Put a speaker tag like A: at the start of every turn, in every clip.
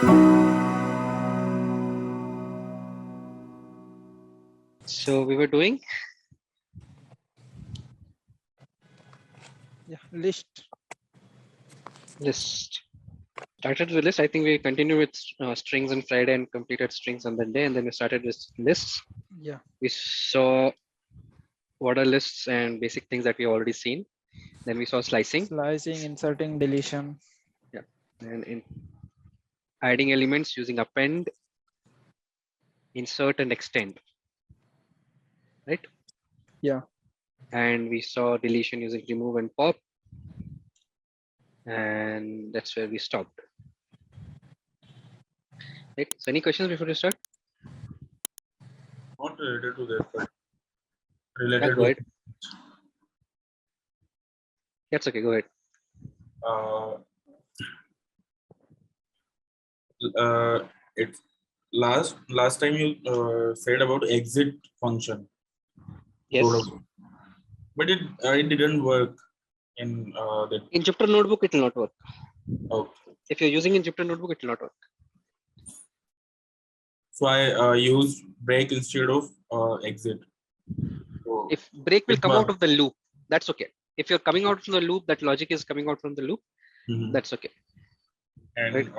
A: So we were doing
B: list.
A: Started with list. I think we continued with strings on Friday and completed strings on the day, and then we started with lists.
B: Yeah.
A: We saw what are lists and basic things that we already seen. Then we saw slicing.
B: Slicing, inserting, deletion.
A: Yeah, and in adding elements using append, insert, and extend. Right.
B: Yeah.
A: And we saw deletion using remove and pop. And that's where we stopped. Right. So any questions before we start?
C: Not related to that, but related
A: Yeah, go ahead. That's okay. Go ahead.
C: It's last time you said about exit function.
A: Yes.
C: But it didn't work in that.
A: In Jupyter Notebook, it will not work.
C: Okay.
A: If you're using in Jupyter Notebook, it will not work.
C: So I used break instead of exit. So
A: if break will come out of the loop, that's okay. If you're coming out from the loop, that logic is coming out from the loop, that's okay.
C: And
A: right?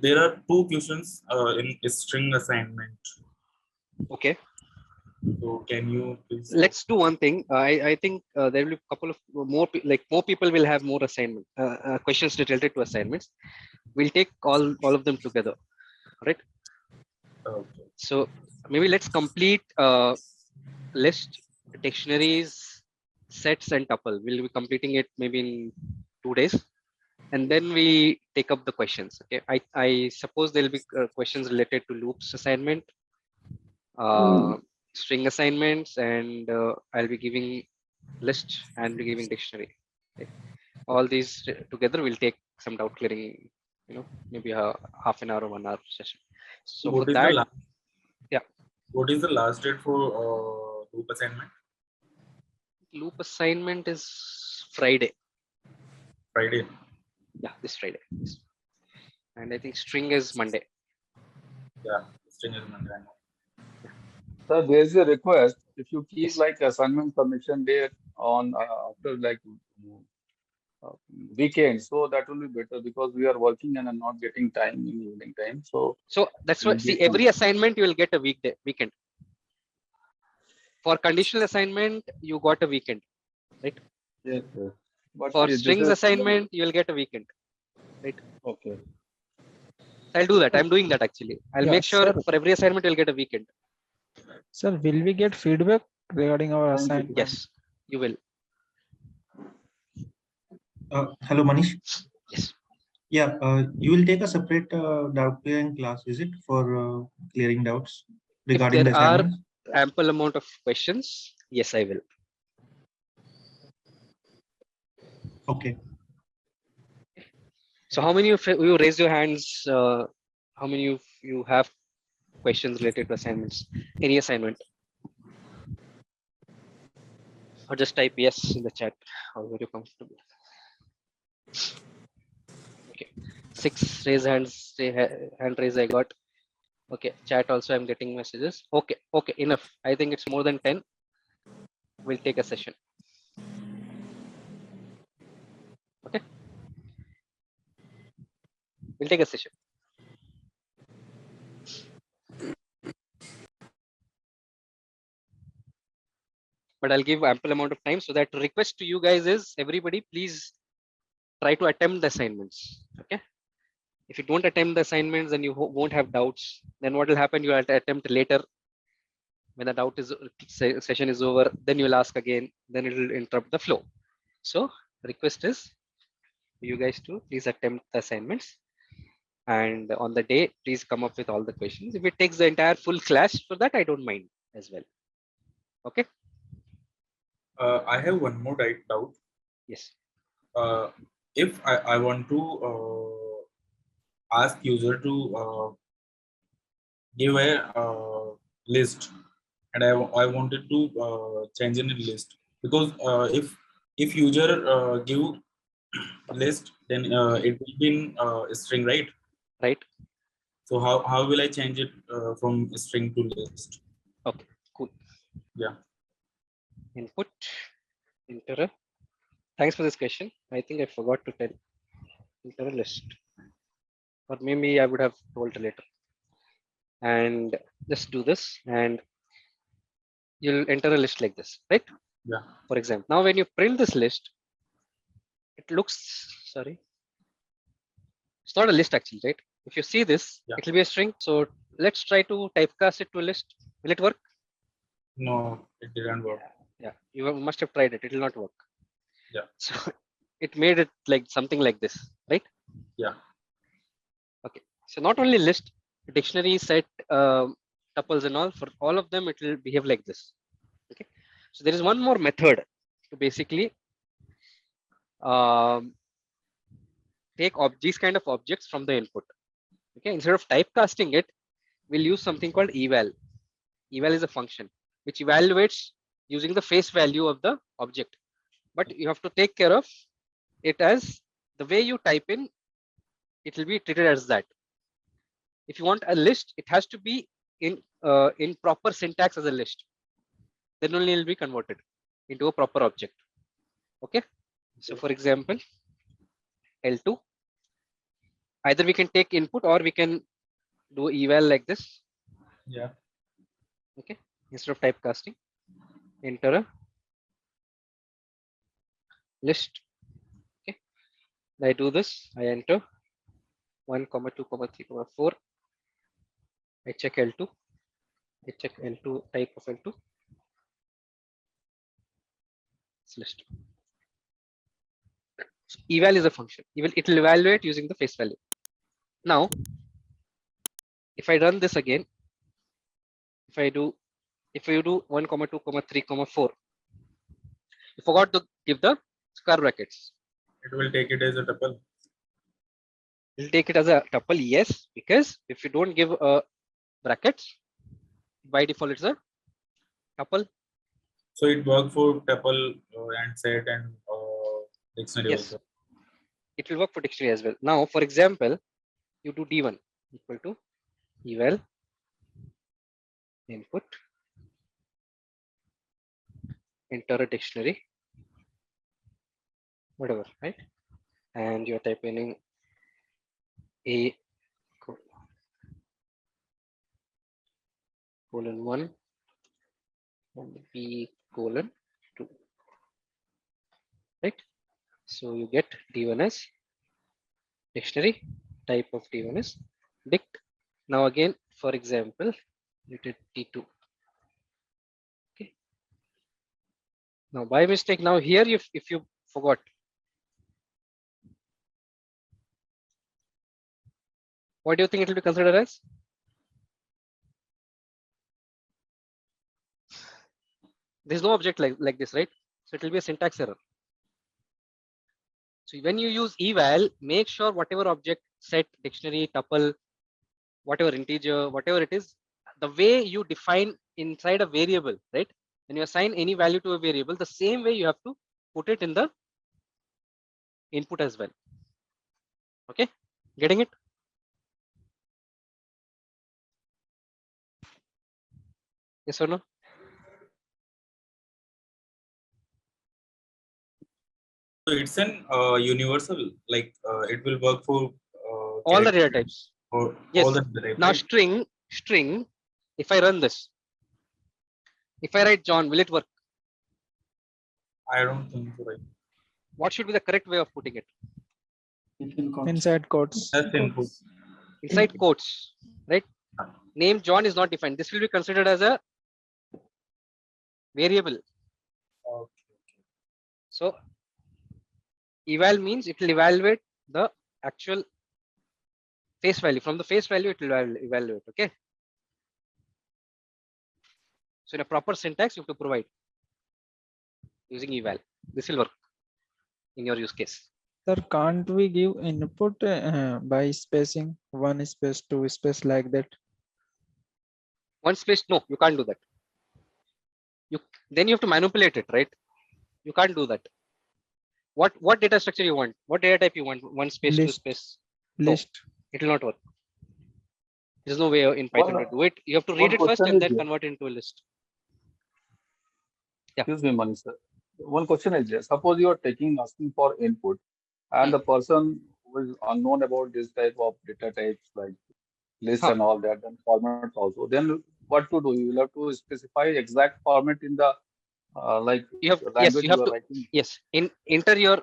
C: There are two questions in string assignment.
A: Okay.
C: So can you please?
A: Let's do one thing. I think there will be a couple of more people will have more assignment questions related to assignments. We'll take all of them together, right?
C: Okay.
A: So maybe let's complete list, dictionaries, sets, and tuple. We'll be completing it maybe in 2 days, and then we take up the questions. Okay. I suppose there'll be questions related to loops assignment, string assignments, and I'll be giving list and be giving dictionary. Okay. All these together will take some doubt clearing, maybe a half an hour or 1 hour session. So
C: what
A: for that,
C: what is the last date for loop assignment?
A: Loop assignment is Friday.
C: Friday.
A: Yeah, this Friday. And I think string is Monday.
C: Yeah, string is Monday.
D: Sir, there is a request. If you keep like assignment submission date on after like weekend, so that will be better because we are working and are not getting time in evening time. So
A: that's what. See, every assignment you will get a weekend. For conditional assignment, you got a weekend, right?
D: Yes, sir. But
A: for strings assignment, you will get a weekend, right?
D: Okay.
A: I'll do that. I'm doing that actually. I'll make sure
B: sir.
A: For every assignment you'll get a weekend.
B: Sir, will we get feedback regarding our assignment?
A: Yes, you will.
E: Hello, Manish.
A: Yes.
E: Yeah, you will take a separate doubt clearing class, is it, for clearing doubts regarding
A: if
E: the
A: there
E: assignments?
A: are ample amount of questions, yes, I will.
E: Okay.
A: So how many of you raise your hands? How many of you have questions related to assignments? Any assignment? Or just type yes in the chat. However you're comfortable. Okay. 6 raise hands. Hand raise I got. Okay. Chat also I'm getting messages. Okay. Okay. Enough. I think it's more than 10. We'll take a session. Okay. We'll take a session. But I'll give ample amount of time. So that request to you guys is everybody please try to attempt the assignments. Okay. If you don't attempt the assignments, then you won't have doubts. Then what will happen? You have to attempt later. When the doubt is session is over, then you'll ask again. Then it will interrupt the flow. So request is you guys to please attempt the assignments. And on the day, please come up with all the questions. If it takes the entire full class for that, I don't mind as well. Okay.
C: I have one more doubt.
A: Yes.
C: If I want to ask user to give a list, and I wanted to change in a list, because if user give list, then it will be in a string, right?
A: Right.
C: So how will I change it from string to list?
A: Okay, cool.
C: Yeah.
A: Input, enter. Thanks for this question. I think I forgot to tell. Enter a list, or maybe I would have told later. And just do this, and you'll enter a list like this, right?
C: Yeah.
A: For example, now when you print this list, it looks, sorry, it's not a list actually, right? If you see this,
C: Yeah.
A: it will be a string. So let's try to typecast it to a list. Will it work?
C: No, it didn't work.
A: Yeah, you must have tried it. It will not work.
C: Yeah.
A: So it made it like something like this, right?
C: Yeah.
A: Okay. So not only list, dictionary, set, tuples and all, for all of them, it will behave like this. Okay. So there is one more method to basically take these kind of objects from the input. Okay. Instead of typecasting it, we'll use something called eval. Eval is a function which evaluates using the face value of the object. But you have to take care of it as the way you type in, it will be treated as that. If you want a list, it has to be in proper syntax as a list. Then only it will be converted into a proper object. Okay. So for example, L2, either we can take input or we can do eval like this.
C: Yeah.
A: Okay. Instead of typecasting, enter a list. Okay. I do this. I enter 1, 2, 3, 4. I check L2. I check L2 type of L2. It's list. So eval is a function. It will evaluate using the face value. Now, if I run this again, if you do 1, 2, 3, 4, you forgot to give the square brackets.
C: It will take it as a tuple.
A: We'll take it as a tuple, yes, because if you don't give a brackets, by default it's a tuple.
C: So it works for tuple and set and dictionary
A: Yes,
C: also.
A: it will work for dictionary as well. Now, for example, you do d1 equal to eval input, enter a dictionary, whatever, right? And you're typing A colon 1 and B colon 2, right? So you get D1 as dictionary, type of D1 is dict. Now again, for example, you did D2. Okay. Now by mistake, now here if you forgot, what do you think it will be considered as? There's no object like this, right? So it will be a syntax error. So when you use eval, make sure whatever object, set, dictionary, tuple, whatever integer, whatever it is, the way you define inside a variable, right? When you assign any value to a variable, the same way you have to put it in the input as well. Okay, getting it? Yes or no?
C: So it's an universal, like it will work for
A: All the data types.
C: or
A: Yes.
C: all the data types,
A: Now
C: right?
A: string, if I run this, if I write John, will it work?
C: I don't think so. Right?
A: What should be the correct way of putting it?
B: Inside quotes.
C: That's input.
A: Inside quotes, right? Name John is not defined. This will be considered as a variable.
C: Okay.
A: So eval means it will evaluate the actual face value. From the face value, it will evaluate. Okay. So in a proper syntax, you have to provide using eval. This will work in your use case.
B: Sir, can't we give input by spacing 1 space 2 space like that?
A: One space, no, you can't do that. Then you have to manipulate it, right? You can't do that. What data structure you want? What data type you want? One space, two
B: List.
A: space. No.
B: List.
A: It will not work. There's no way in Python to do it. You have to read
D: One
A: it first
D: question
A: and
D: is
A: then
D: there.
A: convert it into a list.
D: Excuse me, Manish sir. One question is there. Suppose you are asking for input, and the person who is unknown about this type of data types like list
A: Huh.
D: and all that, and formats also. Then what to do? You will have to specify exact format in the like
A: You have
D: language
A: you
D: you
A: have
D: are
A: to
D: writing.
A: enter your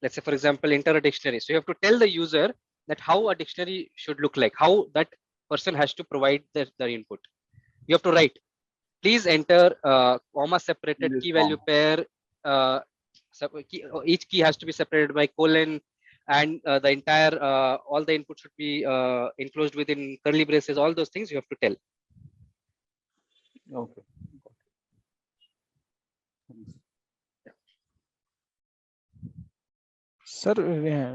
A: let's say for example enter a dictionary. So you have to tell the user that how a dictionary should look like, how that person has to provide the input. You have to write. Please enter comma separated
D: This
A: key value
D: form.
A: pair. Each key has to be separated by colon, and the entire all the input should be enclosed within curly braces. All those things you have to tell.
D: Okay.
B: Sir,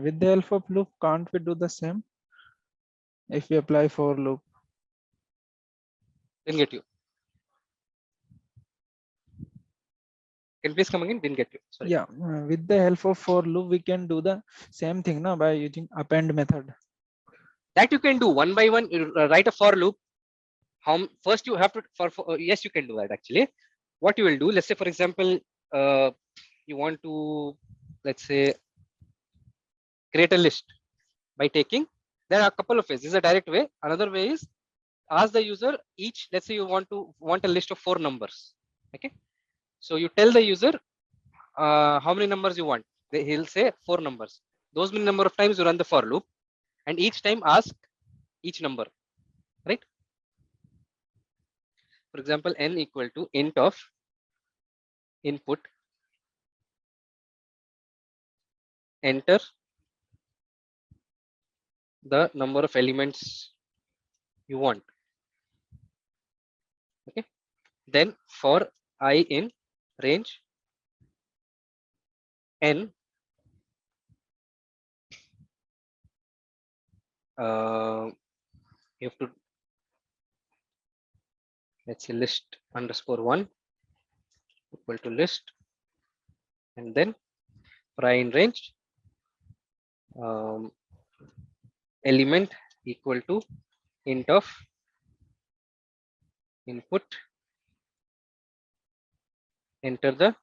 B: with the help of loop, can't we do the same? If we apply for loop.
A: Didn't get you. Can you please come again? Didn't get you. Sorry.
B: Yeah, with the help of for loop, we can do the same thing now by using append method.
A: That you can do one by one. Write a for loop. First you have to yes, you can do that actually. What you will do, let's say for example, you want to, let's say, create a list by taking. There are a couple of ways. This is a direct way. Another way is ask the user each. Let's say you want a list of 4 numbers. Okay. So you tell the user how many numbers you want. He'll say 4 numbers. Those many number of times you run the for loop, and each time ask each number, right? For example, n equal to int of input, enter the number of elements you want. Okay. Then for I in range n, you have to, let's say, list underscore 1 equal to list, and then for I in range element equal to int of input, enter the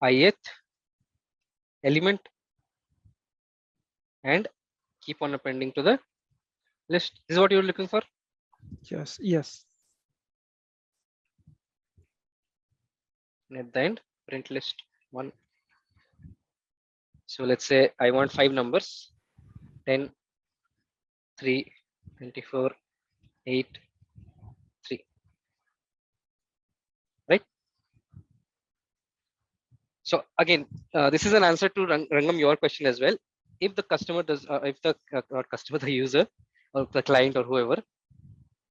A: ith element and keep on appending to the list. This is what you're looking for.
B: Yes, yes.
A: And at the end, print list 1. So let's say I want 5 numbers: 10, 3, 24, 8, 3. Right? So again, this is an answer to Rangam your question as well. If the customer does, if the not customer, the user or the client or whoever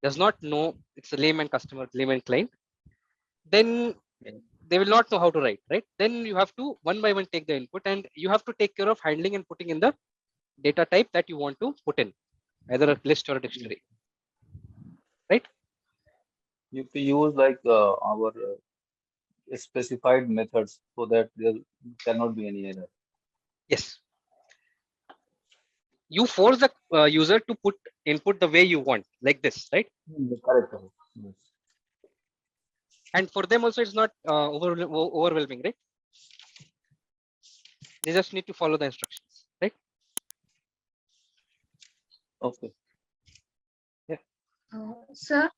A: does not know, it's a layman customer, layman client, then they will not know how to write, right? Then you have to one by one take the input, and you have to take care of handling and putting in the data type that you want to put in, either a list or a dictionary, right?
D: You have to use like our specified methods so that there cannot be any error.
A: Yes. You force the user to put input the way you want, like this, right?
D: Correct. Yes.
A: And for them also, it's not overwhelming, right? They just need to follow the instructions, right?
D: Okay.
F: Sir?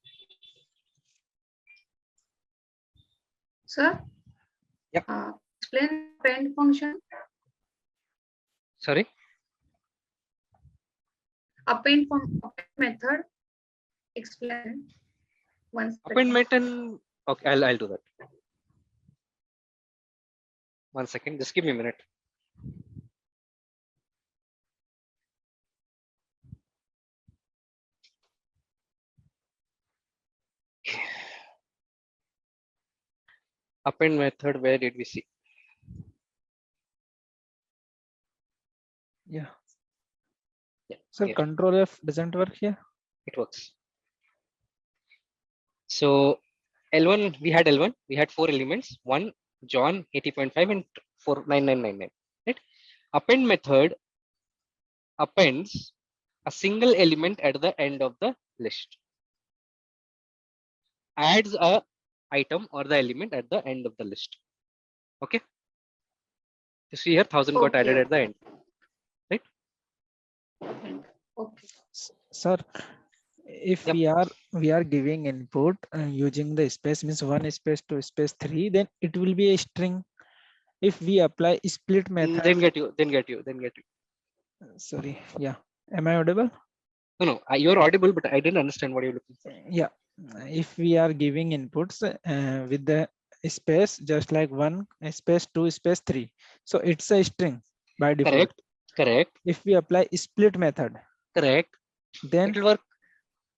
F: Sir?
A: Yep.
F: Explain append function.
A: Sorry.
F: Append method. Explain. Once.
A: Appointment and okay, I'll do that. 1 second, just give me a minute. Append method, where did we see?
B: Yeah.
A: Yeah.
B: So
A: Here.
B: control F doesn't work here.
A: It works. So L1, we had L1, we had 4 elements, 1 John 80.5 and 49999. Right? Append method appends a single element at the end of the list. Adds a item or the element at the end of the list. Okay. You see here 1000 got added
F: Okay.
A: at the end.
F: Okay.
B: Sir, if
A: Yep.
B: we are giving input using the space means 1 space 2 space 3, then it will be a string. If we apply split method,
A: Then get you.
B: sorry, yeah, am I audible?
A: No, you're audible, but I didn't understand what you're looking for.
B: Yeah, if we are giving inputs with the space just like 1 space 2 space 3, so it's a string by default.
A: Correct.
B: If we apply split method,
A: Then it will work.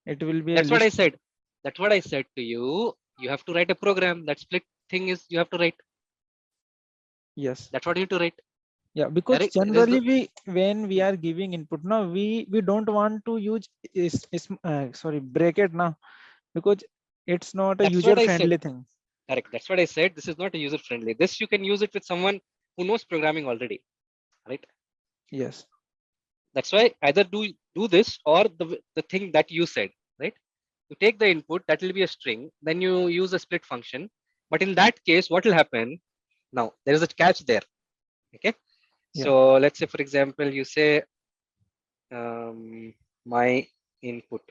B: it will be a
A: That's what I
B: list.
A: said. That's what I said to you. You have to write a program. That split thing is you have to write.
B: Yes.
A: That's what you need to write.
B: Yeah, because
A: Correct.
B: generally when we are giving input now, we don't want to use bracket now, because it's not a
A: That's
B: user
A: what I said.
B: friendly thing.
A: Correct. That's what I said. This is not a user friendly. This you can use it with someone who knows programming already. Right.
B: Yes.
A: That's why either do this or the thing that you said. Right. You take the input, that will be a string. Then you use a split function. But in that case, what will happen? Now there is a catch there. Okay.
B: Yeah.
A: So let's say, for example, you say my input.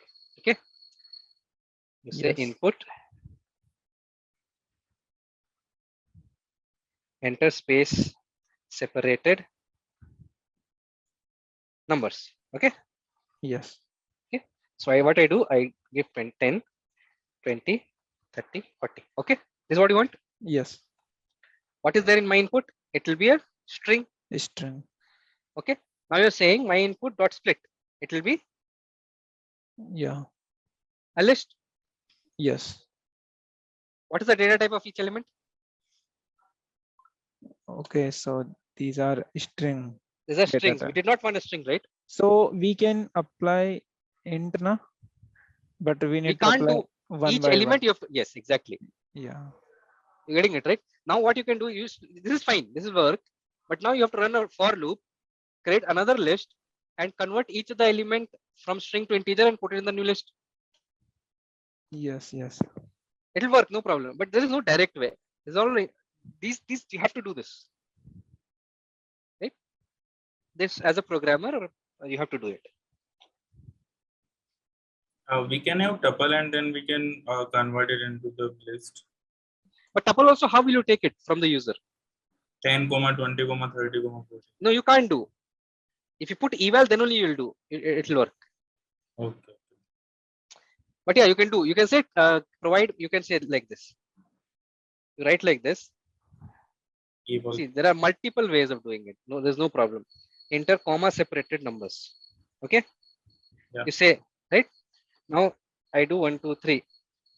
A: Okay. You say
B: Yes.
A: input, enter space separated numbers. Okay.
B: Yes.
A: So what I do, I give 10, 20, 30, 40. Okay. This is what you want.
B: Yes.
A: What is there in my input? It will be a string.
B: String.
A: Okay. Now you're saying my input dot split. It will be
B: Yeah.
A: a list.
B: Yes.
A: What is the data type of each element?
B: Okay. So these are string.
A: These are
B: data
A: strings.
B: type.
A: We did not want a string, right?
B: So we can apply int na, but we need to
A: can't
B: apply
A: do
B: one
A: each
B: by
A: element.
B: one.
A: You have to, yes, exactly.
B: Yeah.
A: You're getting it right. Now what you can do is, this is fine. This is work. But now you have to run a for loop, create another list, and convert each of the element from string to integer and put it in the new list.
B: Yes. Yes.
A: It'll work, no problem. But there is no direct way. There's only these you have to do this. Right? This as a programmer, you have to do it.
C: We can have tuple and then we can convert it into the list.
A: But tuple also, how will you take it from the user?
C: 10, 20, 30, 40.
A: No, you can't do. If you put eval, then only you'll do. It'll work.
C: Okay.
A: But yeah, you can do. You can say provide. You can say like this. You write like this.
C: Equal.
A: See, there are multiple ways of doing it. No, there's no problem. Enter comma separated numbers. Okay.
C: Yeah.
A: You say right now. I do 1, 2, 3.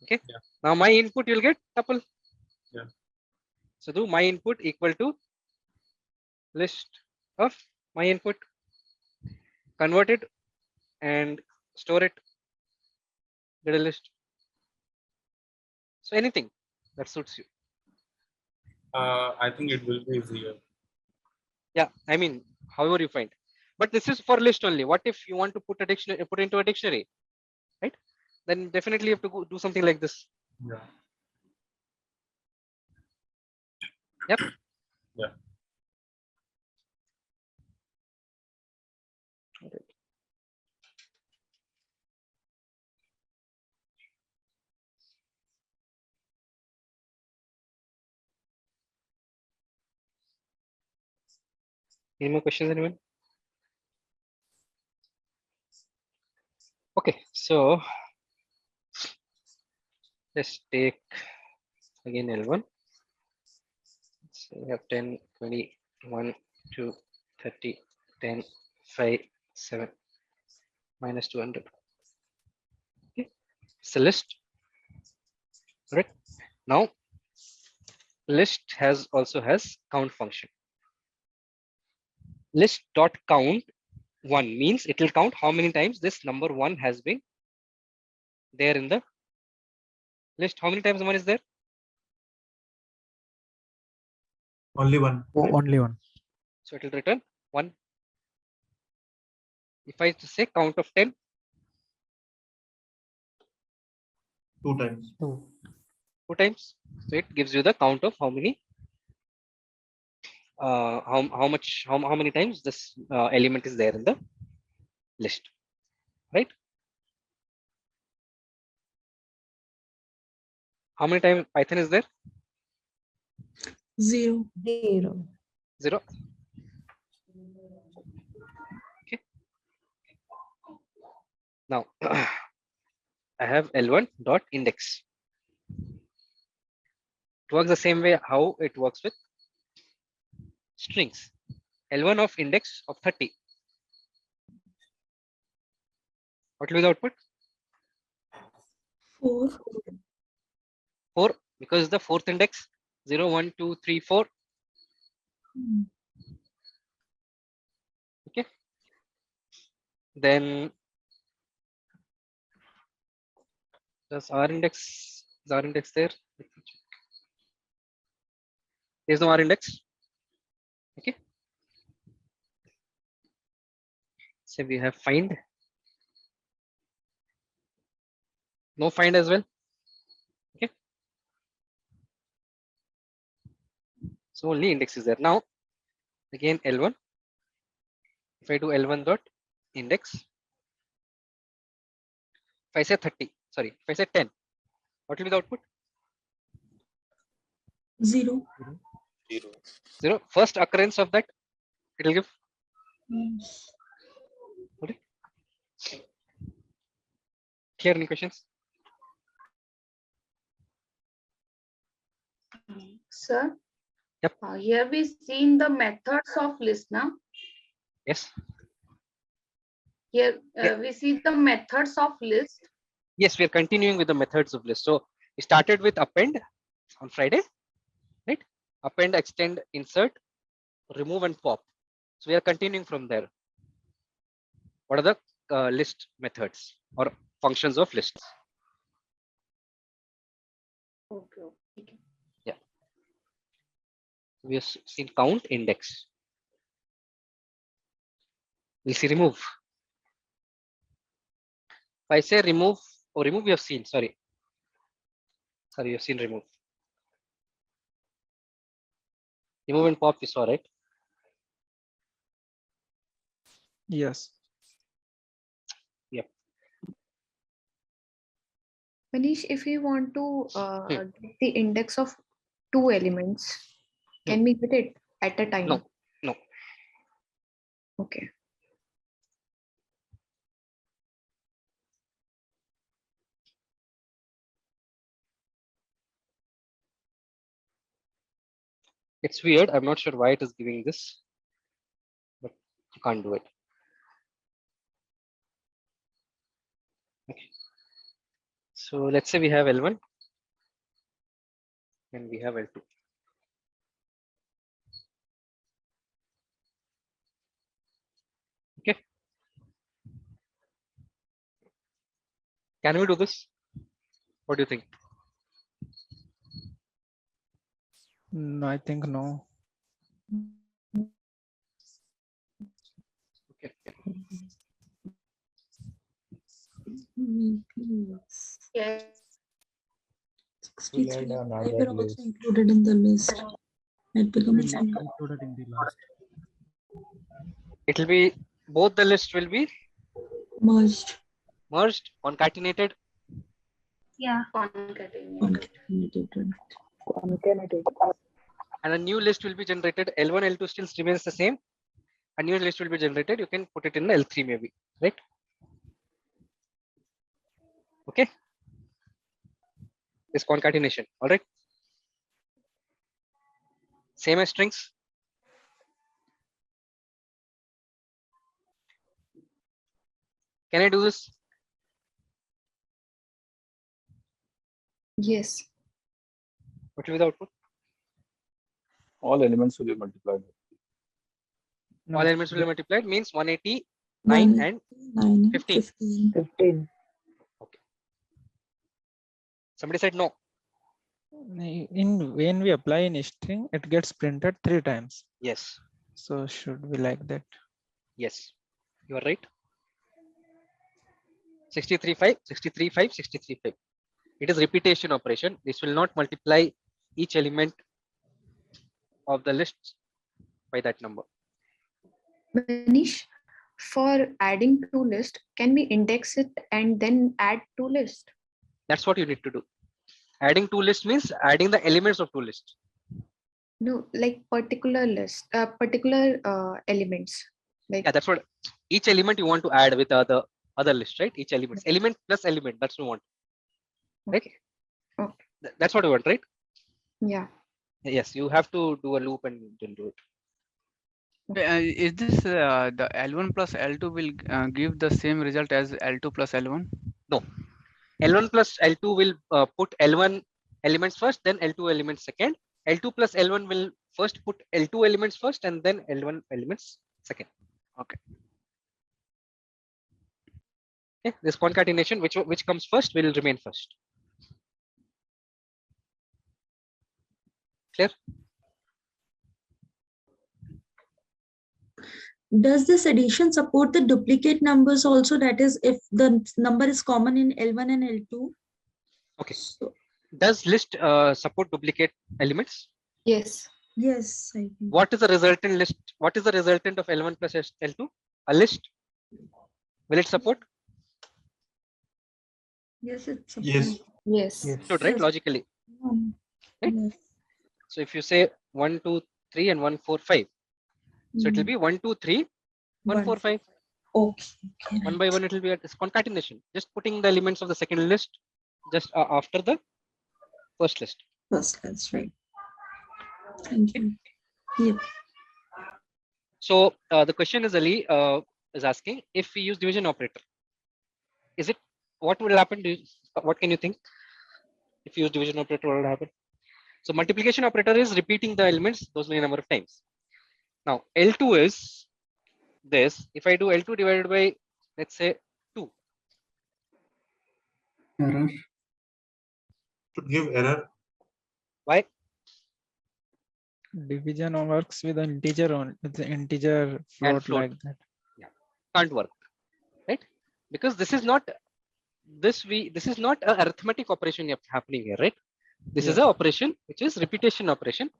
A: Okay.
C: Yeah.
A: Now my input you'll get tuple.
C: Yeah.
A: So do my input equal to list of my input. Convert it and store it. Get a list. So anything that suits you.
C: I think it will be easier.
A: Yeah, I mean, however you find. But this is for list only. What if you want to put a dictionary, put into a dictionary, right? Then definitely you have to go do something like this.
C: Yeah.
A: Yep.
C: Yeah.
A: Any more questions, anyone? Okay, so let's take again L1. So we have 10, 20, 1, 2, 30, 10, 5, 7, minus 200. Okay, it's a list. Right now, list also has count function. List dot count 1 means it will count how many times this number 1 has been there in the list. How many times 1 is there?
E: Only one.
B: Oh, only one.
A: So it will return 1. If I say count of 10,
E: 2 times.
B: 2.
A: 2 times. So it gives you the count of how many how many times this element is there in the list, right? How many times Python is there?
G: 0.
A: 0. Okay. Now I have L1 dot index. It works the same way how it works with strings. L1 of index of 30. What will be the output?
G: 4.
A: 4, because the fourth index 0, 1, 2, 3, 4. Okay. Then does R index, is R index there? There's no R index. Okay. So we have find. No find as well. Okay. So only index is there. Now again L1. If I do L1 dot index, if I say 30, sorry, if I say 10, what will be the output?
G: 0.
A: 0. First occurrence of that, it will give. Okay. Clear? Any questions?
F: Sir.
A: Yep.
F: Here we seen the methods of list now.
A: Yes.
F: Here
A: Yeah.
F: we see the methods of list.
A: Yes, we are continuing with the methods of list. So we started with append on Friday, right? Append, extend, insert, remove, and pop. So we are continuing from there. What are the list methods or functions of lists?
F: Okay.
A: We have seen count, index. We'll see remove. If I say remove, or remove, we have seen, sorry, we have seen remove. Remove and pop we saw, right?
B: Yes.
A: Yep.
H: Manish, if we want to get the index of 2 elements, can we get it at a time?
A: No.
H: Okay.
A: It's weird. I'm not sure why it is giving this, but you can't do it. Okay. So let's say we have L1 and we have L2. Okay. Can we do this? What do you think?
B: No, I think no.
A: Okay.
F: Yes.
G: 63 were also included in the list. It becomes
B: Included in the last.
A: It will be, both the lists will be
G: merged.
A: concatenated.
F: Yeah. Concatenated.
G: Concatenated.
A: And a new list will be generated. L1, L2 still remains the same. A new list will be generated. You can put it in L3 maybe, right? Okay. This concatenation. All right. Same as strings. Can I do this?
H: Yes.
A: What will be the output?
D: All elements will be multiplied.
B: No,
A: All elements will be multiplied means 180 9
G: 9
A: and
G: 9
A: 15.
G: 15.
I: 15.
A: Somebody said no.
B: When we apply in string, it gets printed 3 times.
A: Yes.
B: So should be like that.
A: Yes. You are right. 63.5, 63.5, 63.5. It is repetition operation. This will not multiply each element of the list by that number.
H: Manish, for adding to list, can we index it and then add to list?
A: That's what you need to do. Adding to list means adding the elements of to list.
H: No, like particular list, particular elements. Like
A: Yeah, that's what each element you want to add with other list, right? Each element, element plus element. That's what you want, right?
H: okay. Okay.
A: That's what you want, right?
H: Yeah.
A: Yes, you have to do a loop and then do it.
J: Is this the L1 plus L2 will give the same result as L2 plus L1?
A: No, L1 plus L2 will put L1 elements first, then L2 elements second. L2 plus L1 will first put L2 elements first and then L1 elements second.
J: Okay.
A: Okay, this concatenation, which comes first, will remain first. Clear?
G: Does this addition support the duplicate numbers also? That is, if the number is common in L1 and L2.
A: Okay.
G: So,
A: Does list support duplicate elements?
H: Yes.
G: yes. I think.
A: What is the resultant list? What is the resultant of L1 plus L2? A list. Will it support?
G: Yes, it's
E: Yes.
H: Yes.
A: Should, right?
G: Yes.
A: Logically. Right?
G: Yes.
A: So if you say 1, 2, 3 and 1, 4, 5. So it will be 1, 2, 3, 1, 4, 5.
G: Okay. Okay.
A: One by one, it will be a concatenation. Just putting the elements of the second list just after the first list.
G: First, that's right. Thank you. Yep.
A: So the question is, Ali is asking, if we use division operator, is it, what will happen? What can you think? If you use division operator, what will happen? So multiplication operator is repeating the elements those many number of times. Now L2 is this. If I do L2 divided by, let's say, 2.
E: Error.
C: Should give error.
A: Why?
B: Division works with an integer on with the integer
A: And
B: float
A: float.
B: like that.
A: Yeah, can't work, right? Because this is not this is not an arithmetic operation happening here, right? This is
B: Yeah.
A: an operation which is repetition operation.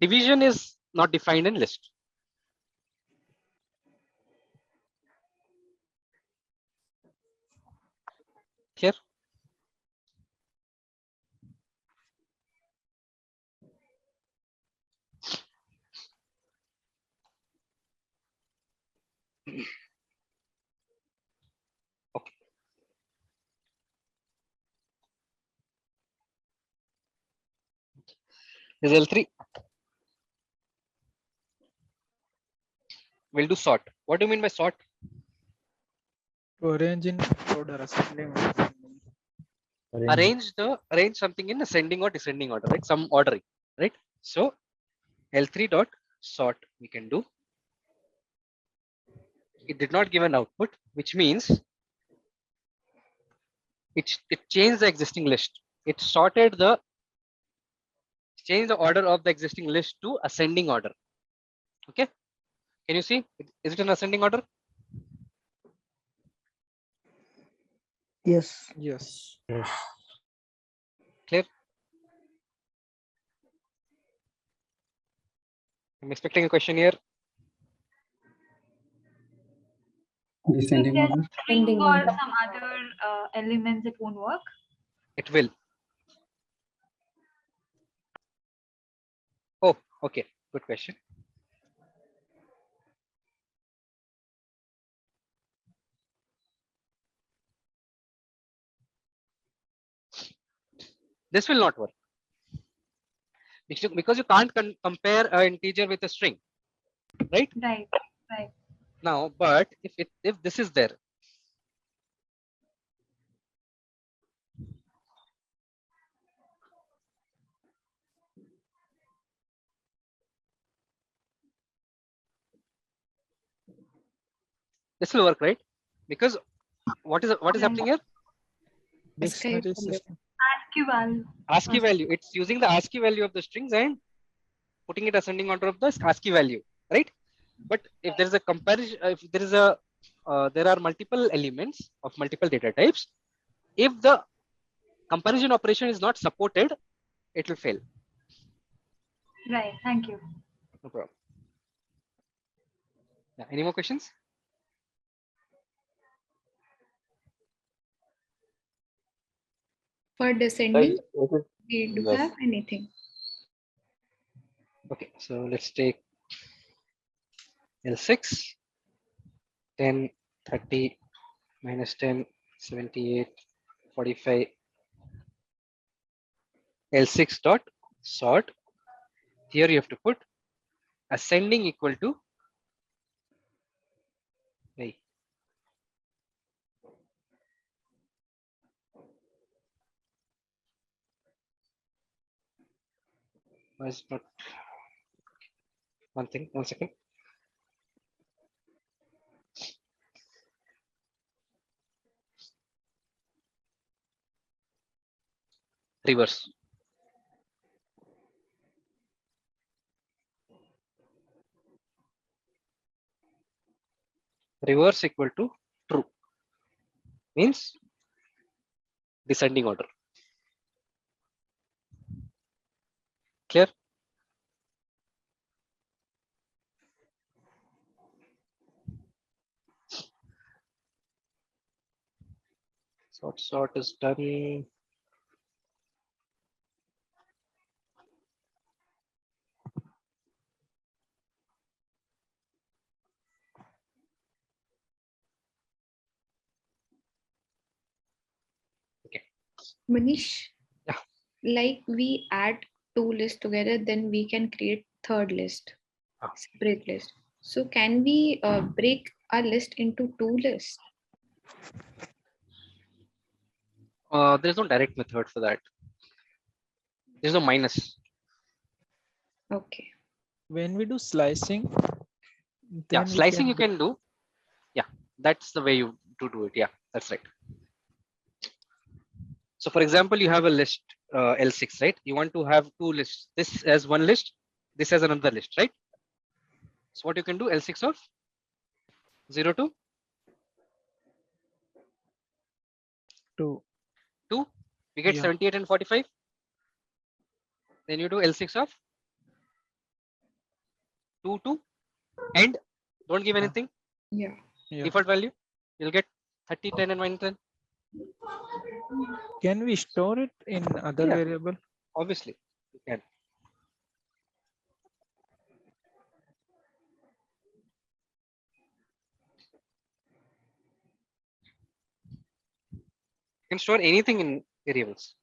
A: Division is not defined in list. Here. Okay. This is L3. We'll do sort. What do you mean by sort?
B: To arrange in order, ascending or descending.
A: Arrange something in ascending or descending order, right? Some ordering, right? So L3 dot sort we can do. It did not give an output, which means it changed the existing list. It changed the order of the existing list to ascending order. Okay. Can you see? Is it an ascending order?
I: Yes.
B: Yes.
A: Clear? I'm expecting a question here.
E: Descending
F: If there's
E: order.
F: string or some other elements, it won't work.
A: It will. Oh, okay. Good question. This will not work. Because you can't compare an integer with a string, right?
F: Right. Right.
A: Now, but if this is there, This will work, right? Because what is happening here?
B: Dictionary system.
F: ASCII value.
A: ASCII value. It's using the ASCII value of the strings and putting it ascending order of the ASCII value, right? But if there is a comparison, if there is a there are multiple elements of multiple data types, if the comparison operation is not supported, it will fail.
F: Right. Thank you.
A: No problem. Yeah, any more questions?
H: For descending,
D: Guys,
H: we do
D: yes.
H: have anything.
A: Okay, so let's take L6, 10, 30, minus 10, 78, 45. L6 dot sort. Here you have to put ascending equal to hey, why is not one thing, 1 second. Reverse. Reverse equal to true means descending order. Clear? Sort is done.
H: Manish,
A: Yeah.
H: like we add two lists together, then we can create third list, separate list. So can we break our list into two lists?
A: There's no direct method for that. There's no minus.
H: Okay.
B: When we do slicing,
A: Yeah,
B: then we
A: slicing you
B: do-
A: can do. Yeah, that's the way you do it. Yeah, that's right. So for example, you have a list L6, right? You want to have two lists. This as one list, this as another list, right? So what you can do, L6 of 0 to
B: 2.
A: 2, we get
B: Yeah.
A: 78 and 45. Then you do L6 of 2 to end. Don't give anything.
H: Yeah.
B: Yeah.
A: Default value. You'll get 30, 10, and 1, 10.
B: Can we store it in other
A: Yeah.
B: variable?
A: Obviously, you can. You can store anything in variables,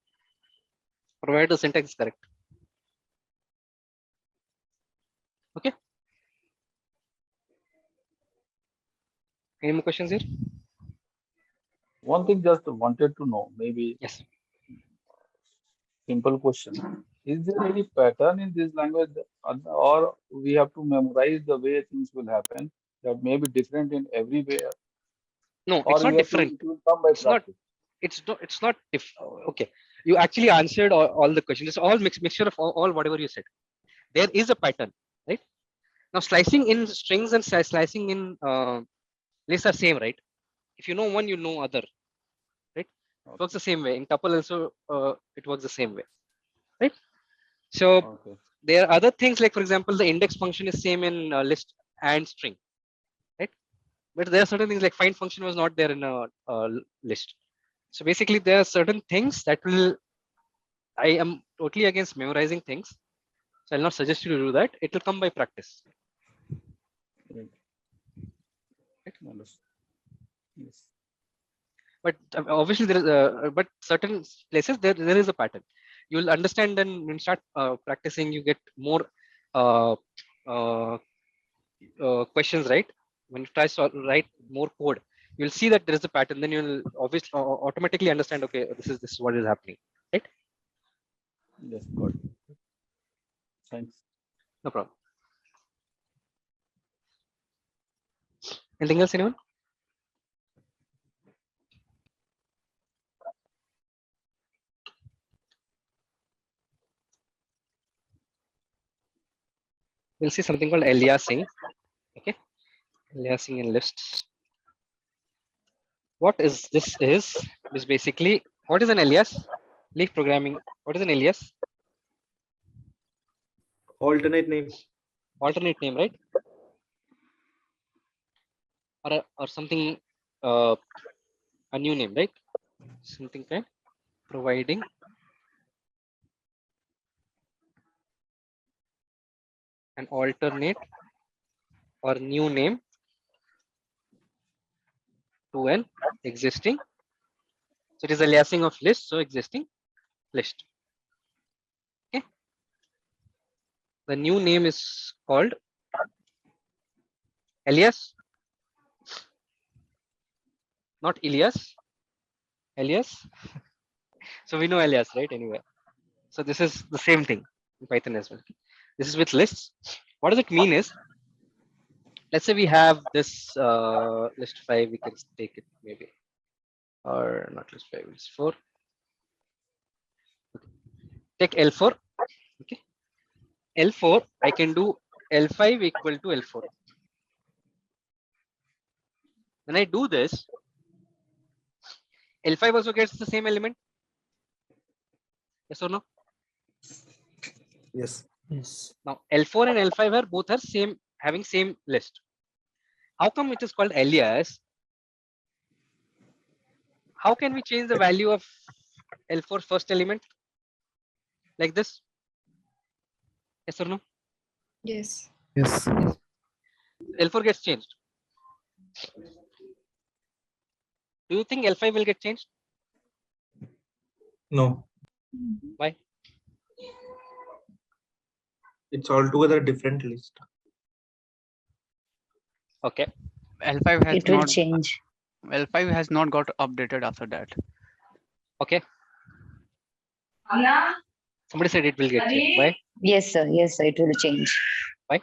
A: provided the syntax is correct. Okay. Any more questions here?
D: One thing just wanted to know, maybe
A: Yes.
D: simple question. Is there any pattern in this language or we have to memorize the way things will happen that may be different in everywhere?
A: No,
D: Or
A: it's not
D: we have to,
A: different.
D: it will come by
A: It's not.
D: practice?
A: It's not. Okay, you actually answered all the questions. It's all mixture of all whatever you said. There is a pattern, right? Now slicing in strings and slicing in lists are same, right? If you know one, you know other, right? It works the same way. In tuple also, it works the same way, right? So
D: Okay.
A: there are other things like, for example, the index function is same in list and string, right? But there are certain things like find function was not there in a list. So basically, there are certain things that will. I am totally against memorizing things, so I'll not suggest you to do that. It will come by practice.
D: Right. Understood. Yes.
A: But obviously, there is but certain places there is a pattern. You will understand then when you start practicing, you get more uh, uh, questions, right? When you try to write more code, you'll see that there is a pattern. Then you'll obviously automatically understand. Okay, this is what is happening, right?
D: Yes, got it. Thanks.
A: No problem. Anything else, anyone? we'll see something called aliasing. Okay, aliasing in lists. What is this? Is basically what is an alias? Leaf programming. What is an alias?
E: Alternate name.
A: Alternate name, right? Or something, a new name, right? Something kind, providing an alternate or new name to an existing. So it is aliasing of list, so existing list. Okay. The new name is called alias, not alias. Alias. So we know alias, right? Anyway. So this is the same thing in Python as well. This is with lists. What does it mean is, let's say we have this list 5, we can take it maybe, or not list 5, list 4. Take L4. Okay. L4, I can do L5 equal to L4. When I do this, L5 also gets the same element. Yes or no?
E: Yes. Yes.
A: Now L4 and L5 are both are same, having same list. How come it is called alias? How can we change the value of L4 first element like this? Yes or no?
H: Yes.
E: Yes.
A: L4 gets changed. Do you think L5 will get changed?
E: No.
A: Why?
E: It's altogether different list.
A: Okay.
J: L5 has
I: It will
J: not
I: change.
J: L5 has not got updated after that.
A: Okay. Somebody said it will get changed. Why?
I: Yes, sir. Yes, sir. It will change.
A: Why?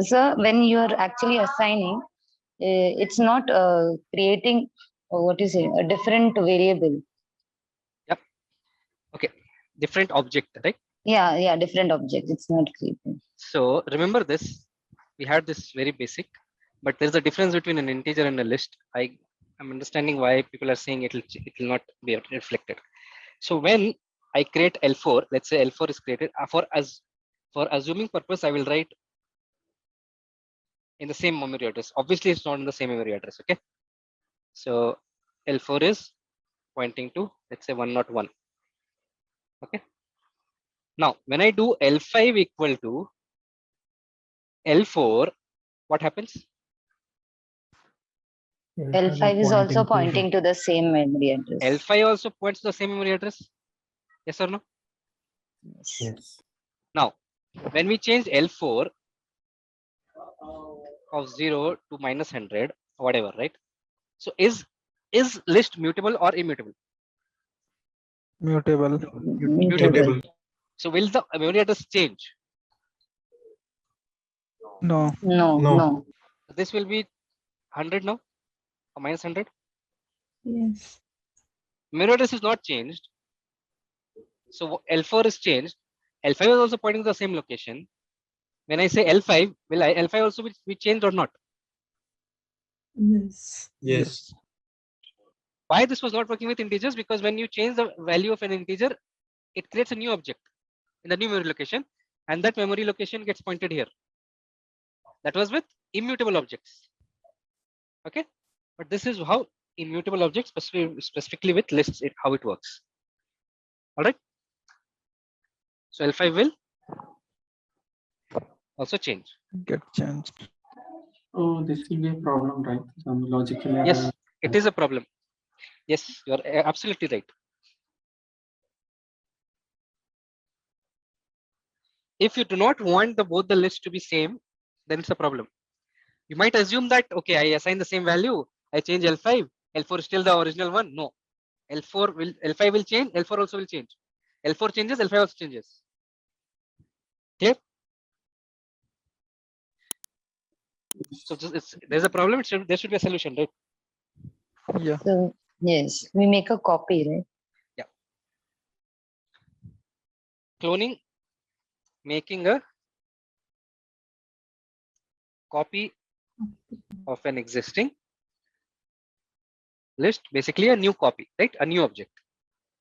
I: Sir, when you are actually assigning, it's not creating what is it, a different variable.
A: Yep. Okay. Different object, right?
I: Yeah, different object. It's not creating.
A: So remember this. We had this very basic, but there's a difference between an integer and a list. I'm understanding why people are saying it will not be reflected. So when I create L4, let's say L4 is created for assuming purpose, I will write in the same memory address. Obviously, it's not in the same memory address. Okay. So L4 is pointing to, let's say, 101. Okay. Now, when I do L5 equal to L4, what happens?
I: L5 is also pointing to the same memory address.
A: L5 also points to the same memory address. Yes or no?
E: Yes.
A: Now, when we change L4 of 0 to -100, whatever, right? So is list mutable or immutable?
B: Mutable.
E: Mutable.
A: So will the memory address change?
B: No.
I: No.
A: This will be 100 now, or -100.
F: Yes.
A: Memory address is not changed. So L4 is changed. L5 is also pointing to the same location. When I say L5, will L5 also be changed or not?
F: Yes.
E: Yes.
A: Why this was not working with integers? Because when you change the value of an integer, it creates a new object in the new memory location, and that memory location gets pointed here. That was with immutable objects. Okay, but this is how immutable objects, specifically with lists, how it works. All right. So L5 will also change.
B: Get changed.
K: Oh, this will be a problem, right? Some logical error.
A: Yes, it is a problem. Yes, you are absolutely right. If you do not want both the lists to be same, then it's a problem. You might assume that, okay, I assign the same value, I change L5, L4 is still the original one. No, L5 will change, L4 also will change. L4 changes, L5 also changes. Clear? So there's a problem. There should be a solution, right?
B: Yeah.
I: So yes, we make a copy, right?
A: Yeah. Cloning making a copy of an existing list, basically a new copy, right? A new object.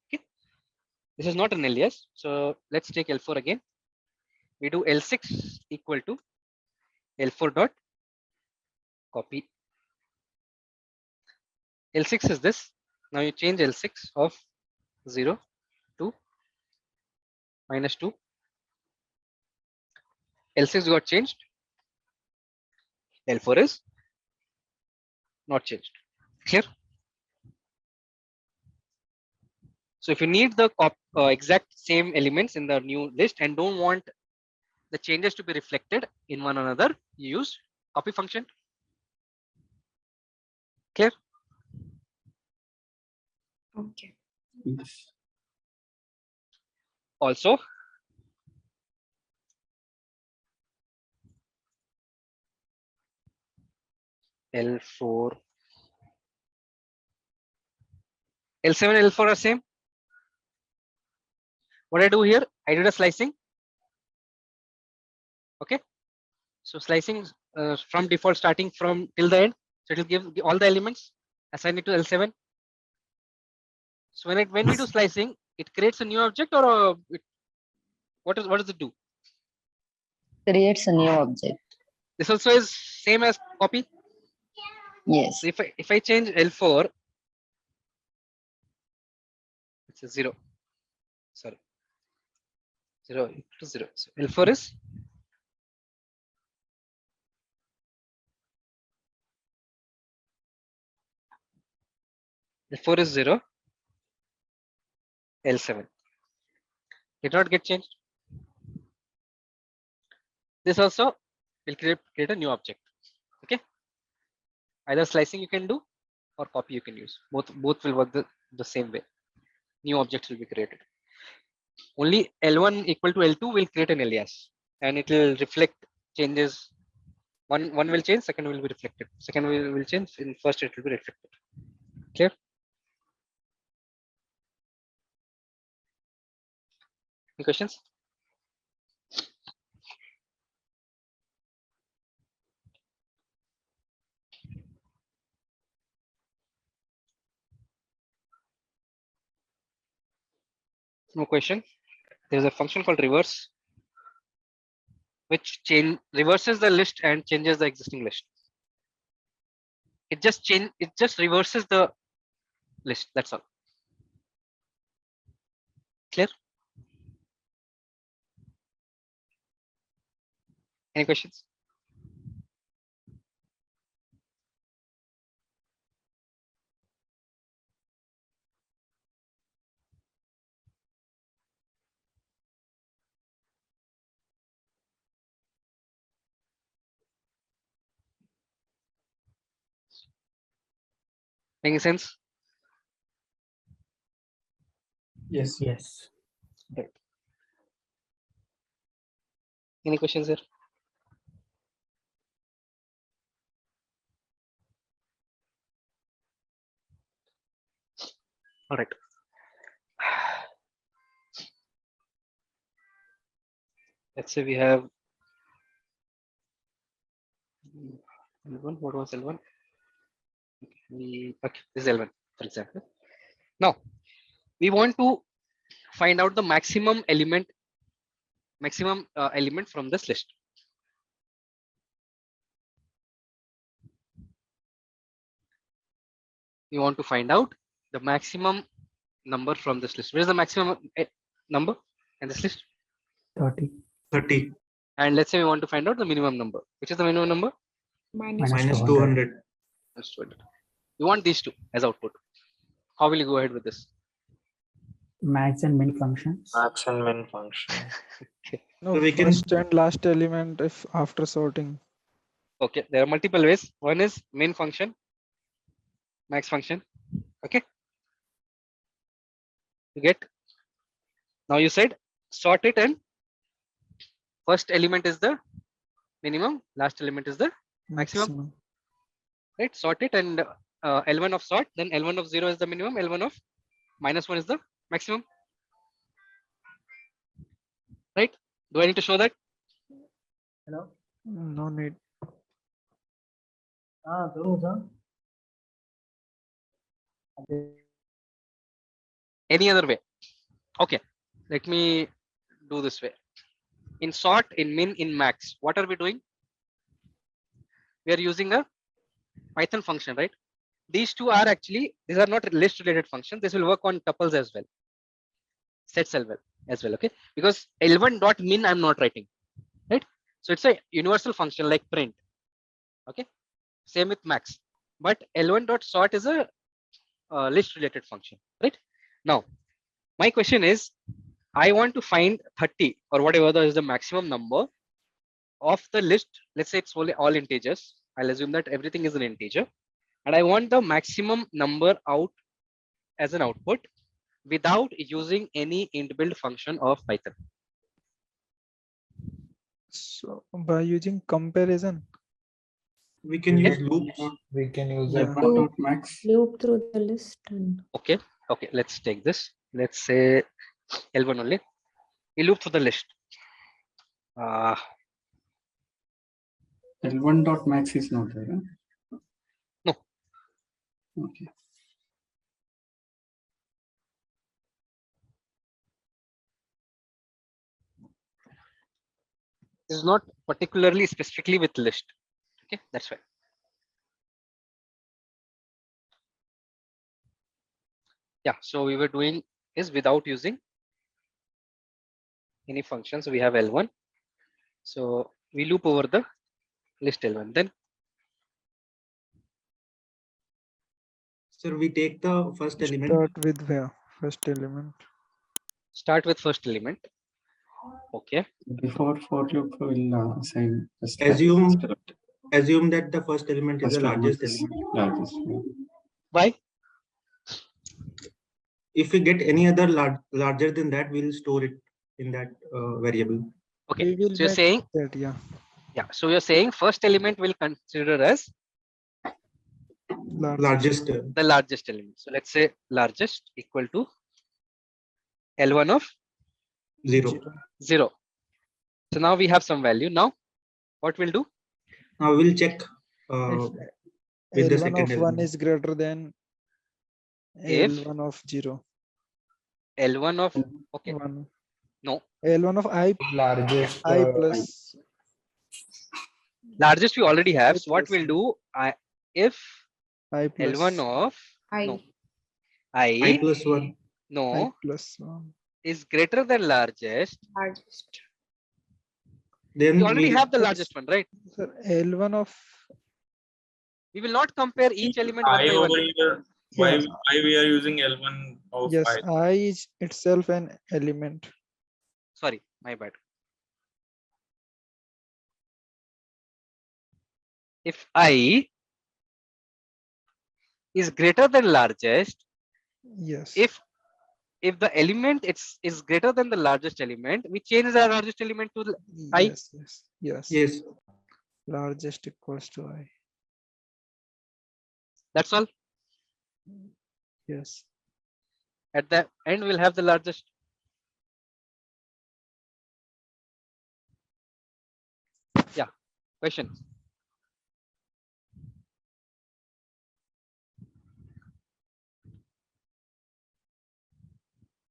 A: Okay. This is not an alias. So let's take L4 again. We do L6 equal to L4 dot copy. L6 is this. Now you change L6 of 0 to -2. L6 got changed. L4 is not changed. Clear? So if you need the exact same elements in the new list and don't want the changes to be reflected in one another, you use copy function. Clear?
H: Okay.
K: Yes.
A: Also, L4, L7, L4 are same. What I do here, I did a slicing. Okay. So slicing from default starting from till the end. So it will give all the elements, assign it to L7. So when we do slicing, it creates a new object or what does it do?
I: Creates a new object.
A: This also is same as copy.
I: Yes.
A: So if I change L4, it's a 0. Sorry, 0 to 0. So L4 is L4 is 0. L7 did not get changed. This also will create a new object. Okay. Either slicing you can do or copy you can use. Both will work the same way. New objects will be created. Only L1 equal to L2 will create an alias and it will reflect changes. One will change, second will be reflected. Second will change, in first it will be reflected. Clear? Any questions? No question. There's a function called reverse, which reverses the list and changes the existing list. It just reverses the list. That's all. Clear? Any questions? Making sense?
K: Yes. Yes.
A: Right. Any questions here? All right. Let's say we have L1. What was L1? Okay, this is L1, for example. Now we want to find out the maximum element from this list. We want to find out the maximum number from this list. Where is the maximum number in this list?
K: 30.
E: 30.
A: And let's say we want to find out the minimum number. Which is the minimum number?
H: Minus
E: Minus
H: 200.
E: 200.
A: Minus 200. We want these two as output. How will you go ahead with this?
K: Max and min functions.
L: Max and min function.
B: No,
E: So we can-
B: first and last element if after sorting.
A: Okay, there are multiple ways. One is main function, max function. Okay. You get. Now you said sort it and first element is the minimum, last element is the maximum. Right, sort it and L1 of sort, then L1 of 0 is the minimum, L1 of -1 is the maximum. Right, Do I need to show that?
L: Hello.
B: No need.
A: Any other way? Okay, let me do this way. In sort, in min, in max, what are we doing? We are using a Python function, right? These two are actually, these are not list related functions. This will work on tuples as well, sets as well, okay? Because L1 dot min I'm not writing, right? So it's a universal function like print, okay? Same with max, but L1 dot sort is a list related function, right? Now, my question is, I want to find 30 or whatever is the maximum number of the list. Let's say it's only all integers. I'll assume that everything is an integer, and I want the maximum number out as an output without using any inbuilt function of Python.
B: So by using comparison,
E: We can use loops.
K: We can use
B: Yeah.
K: max.
G: Loop through the list.
A: Okay, let's take this. Let's say L1 only. We loop through the list.
K: L1 dot max is not there. Huh?
A: No.
K: Okay.
A: This is not particularly specifically with list. Okay, that's why. Yeah, so we were doing is without using any functions. We have L1. So we loop over the list L1. Then
E: Sir, we take the first element.
B: start with where? First element.
A: Start with first element. Okay.
K: Before for loop will assign.
E: Assume that the first element is the largest element.
K: Largest.
A: Why?
E: If we get any other larger than that, we'll store it in that variable.
A: Okay.
B: We will
A: So you're
B: make
A: saying
B: that, yeah.
A: Yeah. So you're saying first element will consider as
E: Largest.
A: the largest element. So let's say largest equal to L1 of
E: 0.
A: 0. So now we have some value. Now what we'll do?
E: Now we'll check
B: If
E: with the
B: L1
E: second
B: of 1
E: element.
B: is greater than
A: If
B: L1 of 0.
A: L1 of
B: 1.
A: No.
B: L1 of I
K: Largest.
B: I plus
A: Largest we already have.
B: I
A: So what
B: plus
A: we'll do? If
B: I plus
A: L1 of
H: I.
E: I plus 1.
A: No
B: I plus 1.
A: is greater than largest.
H: Largest.
E: Then
A: We already
E: we'll
A: have the largest one, right?
B: Sir, L1 of
A: We will not compare each element one
C: I
A: by one.
C: over here. Why we are using L1 of
B: yes,
C: I?
B: I is itself an element.
A: Sorry, my bad. If I is greater than largest,
B: Yes.
A: if the element is greater than the largest element, we change the largest element to I.
B: Yes. Largest equals to I.
A: That's all.
B: Yes.
A: At the end, we'll have the largest. Yeah. Question.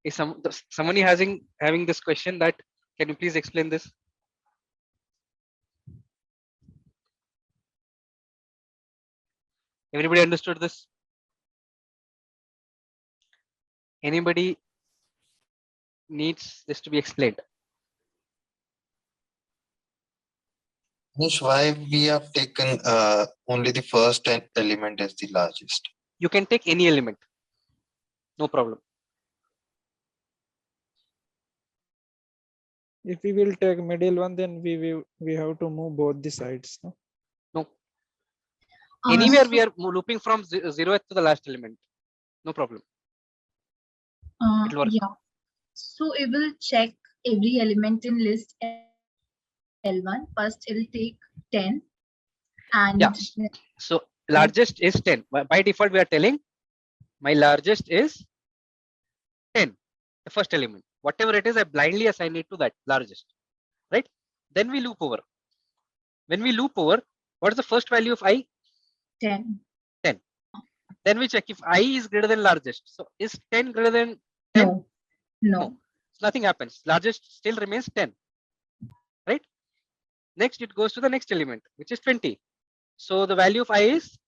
A: Is somebody having this question? That can you please explain this? Everybody understood this? Anybody needs this to be explained?
M: Why we have taken only the first element as the largest?
A: You can take any element. No problem.
B: If we will take middle one, then we have to move both the sides. No.
A: No. Anywhere we are looping from 0th to the last element. No problem. It'll work.
F: Yeah. So it will check every element in list L1. First, it will take 10. And
A: yeah. So largest is 10. By default, we are telling my largest is 10. The first element. Whatever it is, I blindly assign it to that largest. Then we loop over. When we loop over, what is the first value of I?
F: 10.
A: 10. Then we check if I is greater than largest. So is 10 greater than 10?
F: No. No.
A: So nothing happens. Largest still remains 10. Right? Next, it goes to the next element, which is 20. So the value of I is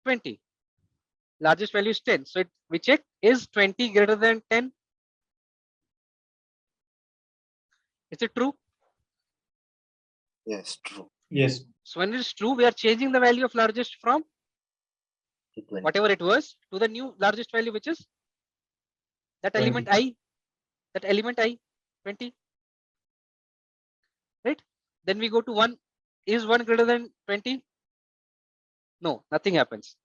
A: 20. Largest value is 10. So we check, is 20 greater than 10? Is it true?
M: Yes, true.
E: Yes.
A: So when it is true, we are changing the value of largest from
M: To 20.
A: whatever it was to the new largest value, which is that
E: 20.
A: element I. That element I, 20. Right? Then we go to 1. Is 1 greater than 20? No, nothing happens.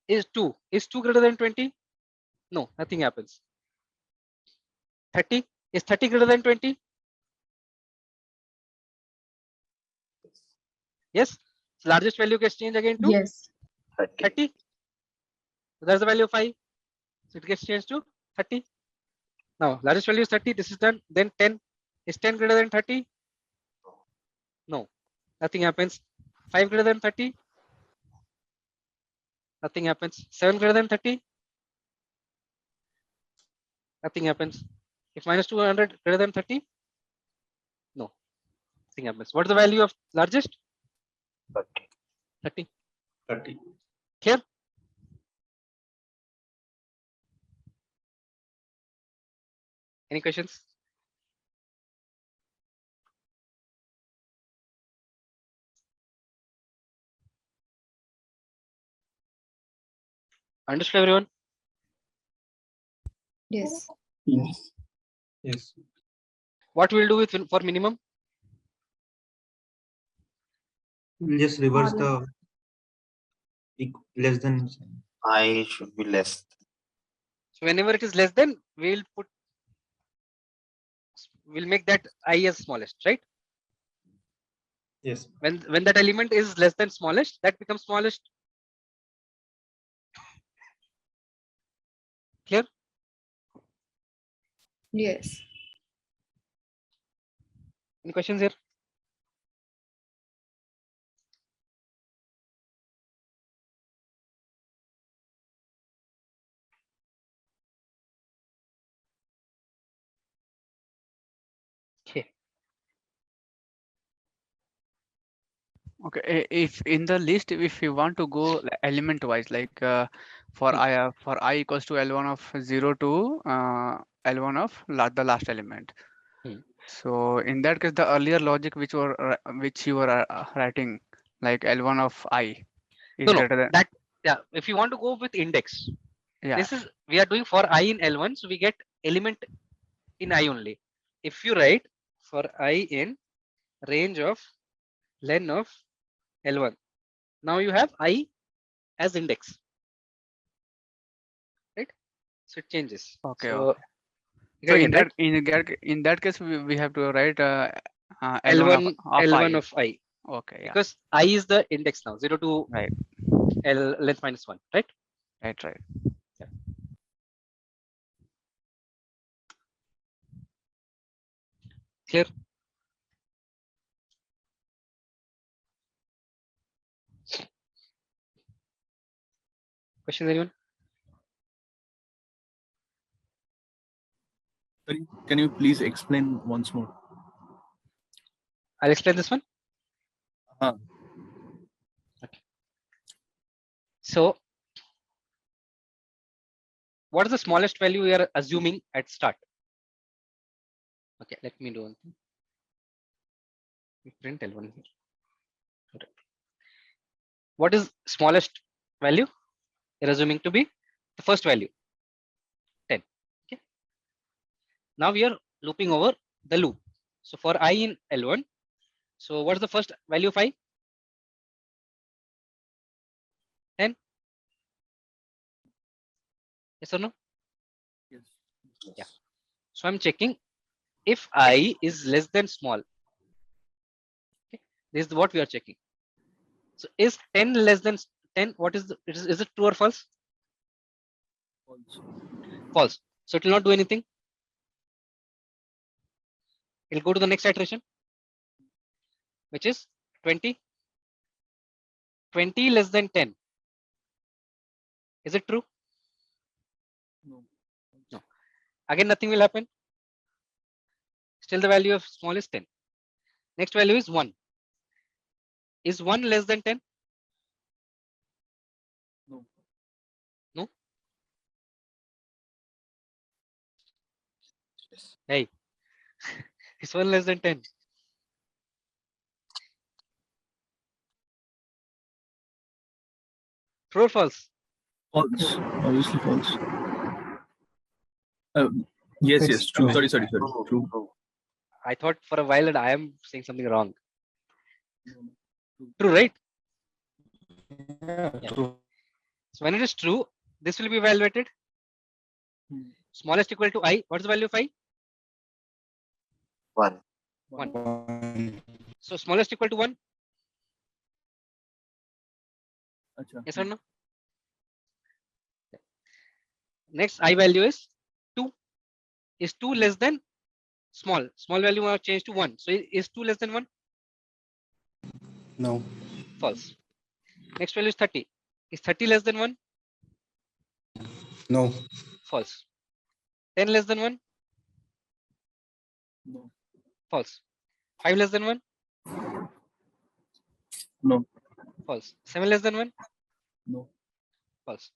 A: Is 2? Is 2 greater than 20? No, nothing happens. 30? Is 30 greater than 20? Yes. So largest value gets changed again to
F: Yes.
A: 30. So that's the value of I. So it gets changed to 30. Now largest value is 30. This is done. Then 10. Is 10 greater than 30? No, nothing happens. 5 greater than 30? Nothing happens. 7 greater than 30? Nothing happens. If minus 200 greater than 30? No, nothing happens. What is the value of largest?
M: 30.
A: 30.
E: 30.
A: Here? Any questions? Understood, everyone?
H: Yes.
K: Yes.
E: Yes.
A: What we'll do with for minimum?
E: We'll just reverse the less than sign.
M: I should be less.
A: So whenever it is less than, we'll make that I as smallest, right?
E: Yes.
A: When that element is less than smallest, that becomes smallest. Clear?
H: Yes.
A: Any questions here? Okay.
J: Okay, if in the list, if you want to go element wise, like for I equals to L1 of 0 to L1 of the last element. So in that case, the earlier logic which you were writing, like L1 of I is greater than
A: that. Yeah, if you want to go with index,
J: yeah.
A: we are doing for I in L1, so we get element in I only. If you write for I in range of len of L1, now you have I as index, right? So it changes.
J: Okay.
A: So,
J: Okay. So in that case, we have to write L1 of I.
A: of I.
J: Okay. Yeah.
A: Because I is the index now, 0 to
J: right.
A: L length minus 1, right?
J: Right. Right.
A: Yeah. Clear? Questions, anyone?
N: Can you please explain once more?
A: I'll explain this one. Okay. So, what is the smallest value we are assuming at start? Okay, let me do one thing. We print L1 here. Okay. What is smallest value? We're assuming to be the first value, 10. Okay. Now we are looping over the loop. So for I in L1, so what's the first value of I? 10. Yes or no?
N: Yes.
A: Yeah. So I'm checking if I is less than small. Okay. This is what we are checking. So is 10 less than 10? What is is it true or false?
N: False.
A: False. So it will not do anything. It'll go to the next iteration. which is 20. 20 less than 10. Is it true?
N: No.
A: No. Again, nothing will happen. Still the value of small is 10. Next value is 1. Is 1 less than 10?
N: No.
A: No. Hey, is 1 less than 10? True or false?
N: False. Obviously false. Yes, yes, true. Sorry. True.
A: I thought for a while that I am saying something wrong. True, right?
E: Yeah, true.
A: So when it is true, this will be evaluated. Smallest equal to I. What's the value of I?
M: 1.
A: 1. So smallest equal to 1. Yes or no? Next I value is 2. Is 2 less than small? Small value now changed to 1. So is 2 less than 1?
E: No.
A: False. Next value is 30. Is 30 less than 1?
E: No.
A: False. 10 less than 1?
N: No.
A: False. 5 less than 1?
N: No.
A: False. 7 less than 1?
N: No.
A: False.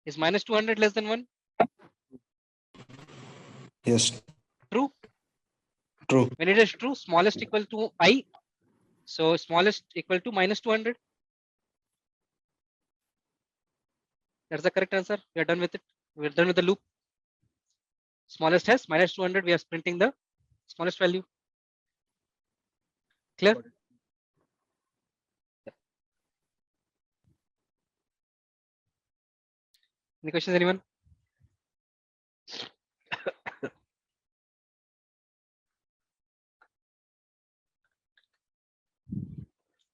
A: Is minus 200 less than 1?
E: Yes.
A: True.
E: True.
A: When it is true, smallest equal to I. So smallest equal to minus 200. That's the correct answer. We are done with it. We are done with the loop. Smallest has minus 200. We are printing the smallest value. Clear? Yeah. Any questions, anyone?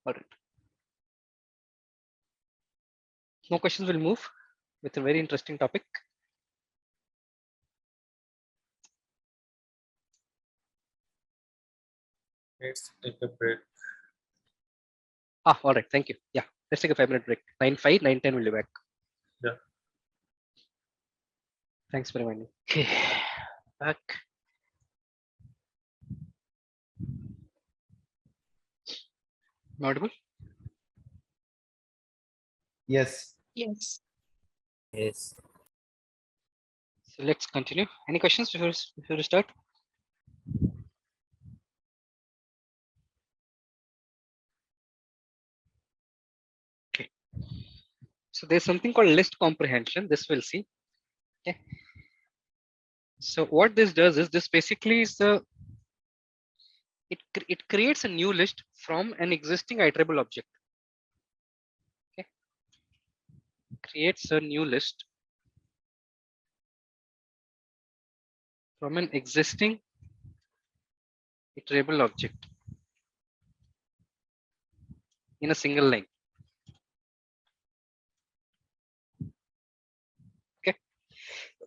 A: All right. No questions, will move with a very interesting topic.
C: Let's take a break.
A: All right. Thank you. Yeah. Let's take a 5-minute break. 9:05, 9:10 will be back.
C: Yeah.
A: Thanks for reminding. Okay. Back. Audible?
E: Yes.
H: Yes.
E: Yes.
A: So let's continue. Any questions before we start? Okay. So there's something called list comprehension. This we'll see. Okay. So what this does is this basically is it creates a new list from an existing iterable object. Okay. Creates a new list from an existing iterable object in a single line. Okay.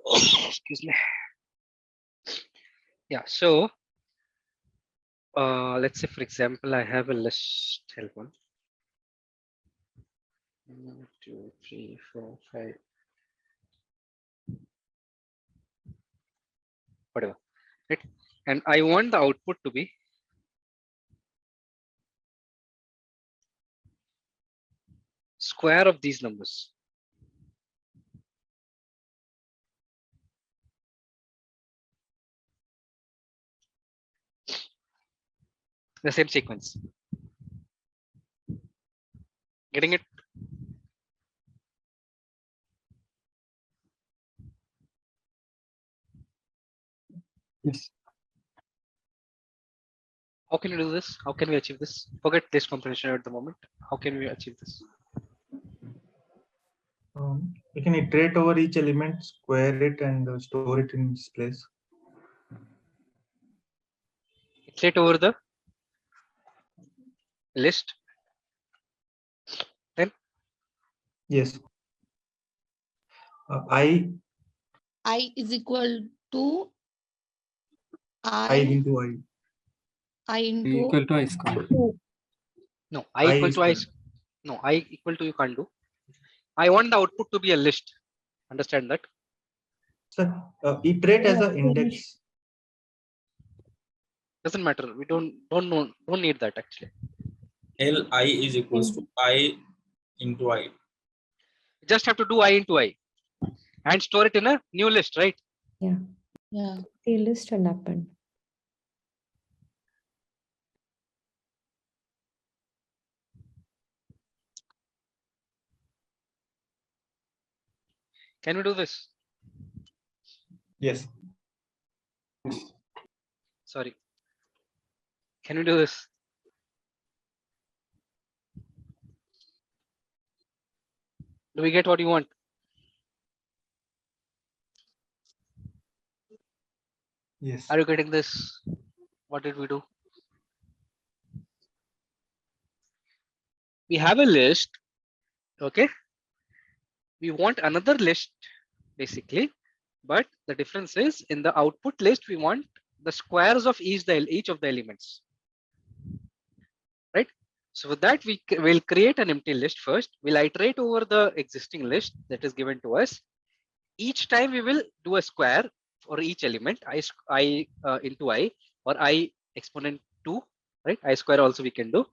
A: Excuse me. Yeah. So let's say, for example, I have a list. Help one. 1, 2, 3, 4, 5. Whatever. Right. And I want the output to be square of these numbers. The same sequence. Getting it?
K: Yes.
A: How can we do this? How can we achieve this? Forget list comprehension at the moment. How can we achieve this?
E: You can iterate over each element, square it, and store it in its place.
A: Iterate over the list. Then?
E: Yes. I
O: is equal to
E: I into I.
O: I into
K: Equal to I square.
O: 2.
A: No, I equal to I. No, I equal to you can't do. I want the output to be a list. Understand that?
E: Sir, iterate as an index.
A: Doesn't matter. We don't need that actually.
C: Li is equals to I into I.
A: You just have to do I into I and store it in a new list, right?
P: Yeah.
O: Yeah.
P: The list and append.
A: Can we do this?
E: Yes.
A: Sorry. Can we do this? Do we get what you want?
E: Yes.
A: Are you getting this? What did we do? We have a list. Okay. We want another list basically, but the difference is in the output list, we want the squares of each of the elements. Right. So with that, we will create an empty list first. We'll iterate over the existing list that is given to us. Each time we will do a square for each element, I into I or I exponent 2, right? I square also we can do,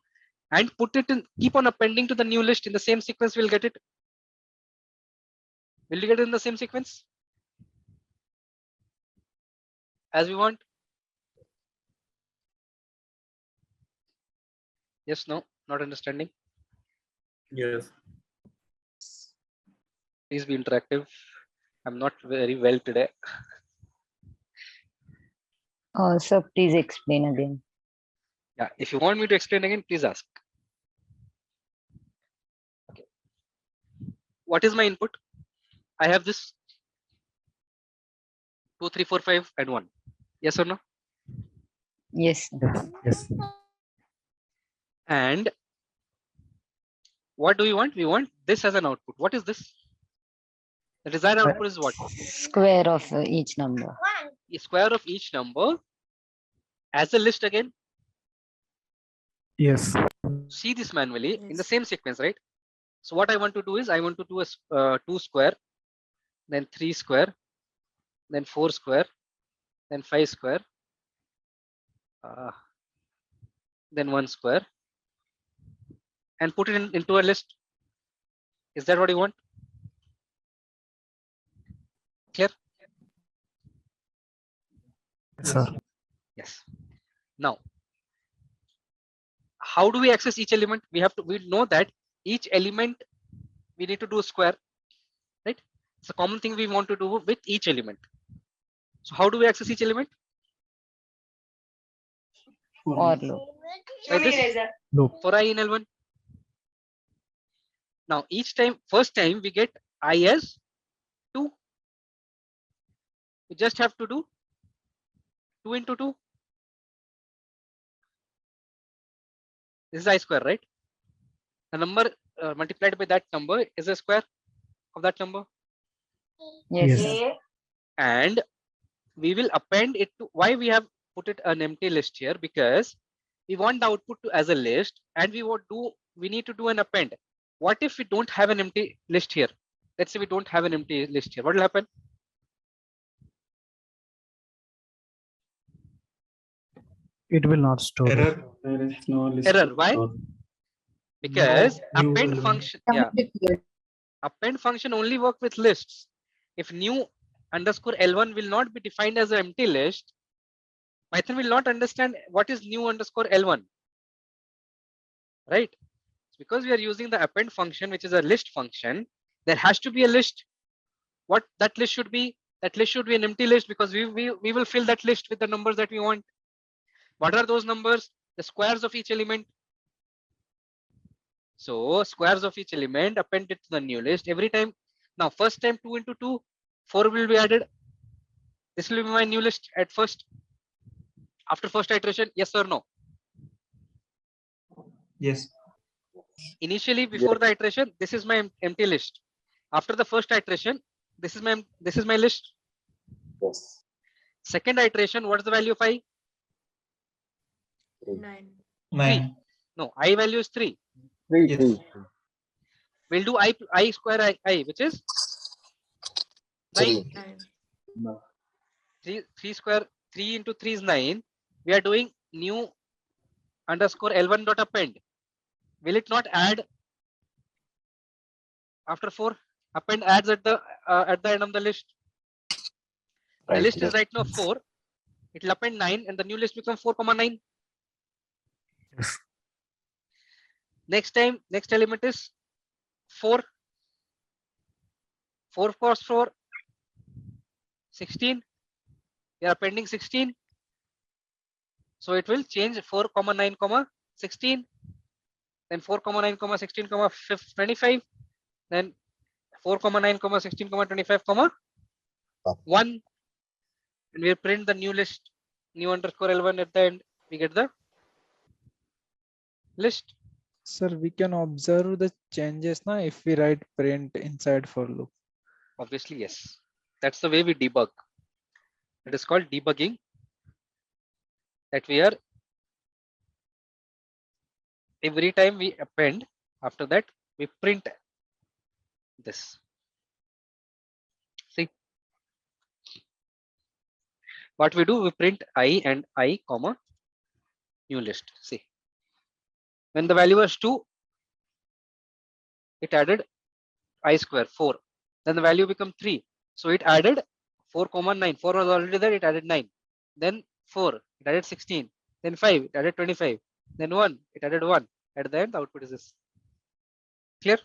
A: and put it in, keep on appending to the new list in the same sequence. We'll get it. Will you get it in the same sequence as we want? Yes, no, not understanding.
C: Yes.
A: Please be interactive. I'm not very well today.
I: So please explain again.
A: Yeah, if you want me to explain again, please ask. Okay. What is my input? I have this 2, 3, 4, 5, and 1. Yes or no?
I: Yes.
E: Yes.
A: And what do we want? We want this as an output. What is this? The desired output is what?
I: Square of each number.
A: The square of each number as a list again.
N: Yes.
A: See this manually in the same sequence, right? So what I want to do is I want to do a 2 square, then 3 square, then 4 square, then 5 square, then 1 square, and put it into a list. Is that what you want? Clear?
N: Yes, sir.
A: Yes. Now, how do we access each element? We know that each element we need to do a square, right? It's a common thing we want to do with each element. So how do we access each element?
I: Or loop.
A: Like this? For I in L1. Now each time, first time we get I as 2. We just have to do 2 into 2. This is I square, right? The number multiplied by that number is a square of that number.
I: Yes.
A: And we will append it to, why we have put it an empty list here, because we want the output to as a list, and we need to do an append. What if we don't have an empty list here? Let's say we don't have an empty list here. What will happen?
N: It will not store.
E: Error.
K: There is no list.
A: Error. Why? Because
E: No,
A: append function, yeah, append function only work with lists. If new underscore L1 will not be defined as an empty list, Python will not understand what is new underscore L1, right? Because we are using the append function, which is a list function, there has to be a list. What that list should be? That list should be an empty list, because we will fill that list with the numbers that we want. What are those numbers? The squares of each element. So squares of each element appended to the new list every time. Now first time 2 into 2, 4 will be added. This will be my new list at first. After first iteration, yes or no?
E: Yes.
A: Initially, before the iteration, this is my empty list. After the first iteration, this is my list.
M: Yes.
A: Second iteration, what is the value of I?
O: 9.
E: 9.
A: No, I value is 3.
D: 3,
E: Yes.
D: 3.
A: We'll do I square I, which is 9.
M: 3.
D: No.
A: 3 square, 3 into 3 is 9. We are doing new underscore L1 dot append. Will it not add after 4? Append adds at the end of the list. The
M: Right,
A: list is
M: yes.
A: right now 4. It will append 9 and the new list becomes 4,9.
N: Yes.
A: Next element is 4. 4 cross 4, 16. We are appending 16. So it will change 4, 9, 16. Then 4, 9, 16, 25. Then 4, 9, 16, 25, 1. And we print the new list, new underscore L1 at the end. We get the list.
B: Sir, we can observe the changes now if we write print inside for loop.
A: Obviously, yes. That's the way we debug. It is called debugging. That we are every time we append, after that we print this. See what we do, we print I and I comma new list. See, when the value was 2, it added I square 4. Then the value become 3. So it added 4, 9. 4 was already there, it added 9. Then 4, it added 16. Then 5, it added 25. Then 1, it added 1. At the end, the output is this. Clear?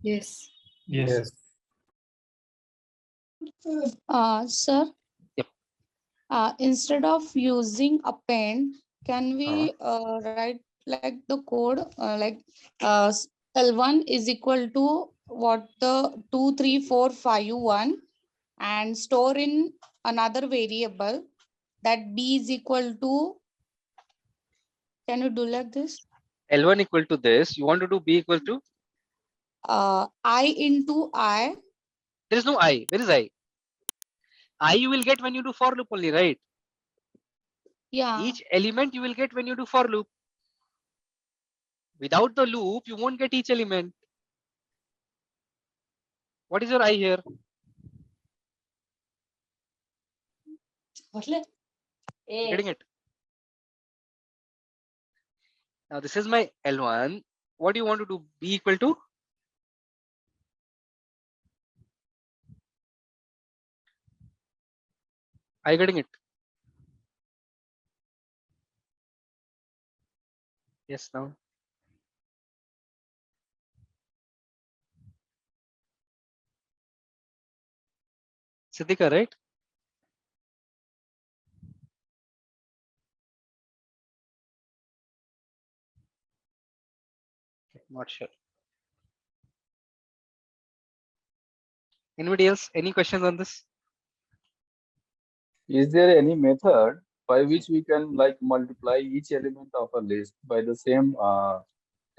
H: Yes.
C: Yes.
O: Sir,
A: Yep.
O: Instead of using append, can we write like the code like L1 is equal to what the 2, 3, 4, 5, 1 and store in another variable that B is equal to, can you do like this?
A: L1 equal to this. You want to do B equal to?
O: I into I.
A: There is no I. Where is I? I you will get when you do for loop only, right?
O: Yeah.
A: Each element you will get when you do for loop. Without the loop, you won't get each element. What is your I here? Getting it? Now this is my L1. What do you want to do? B equal to? Are you getting it? Yes, now. Siddhika, right? Not sure. Anybody else? Any questions on this?
D: Is there any method by which we can like multiply each element of a list by the same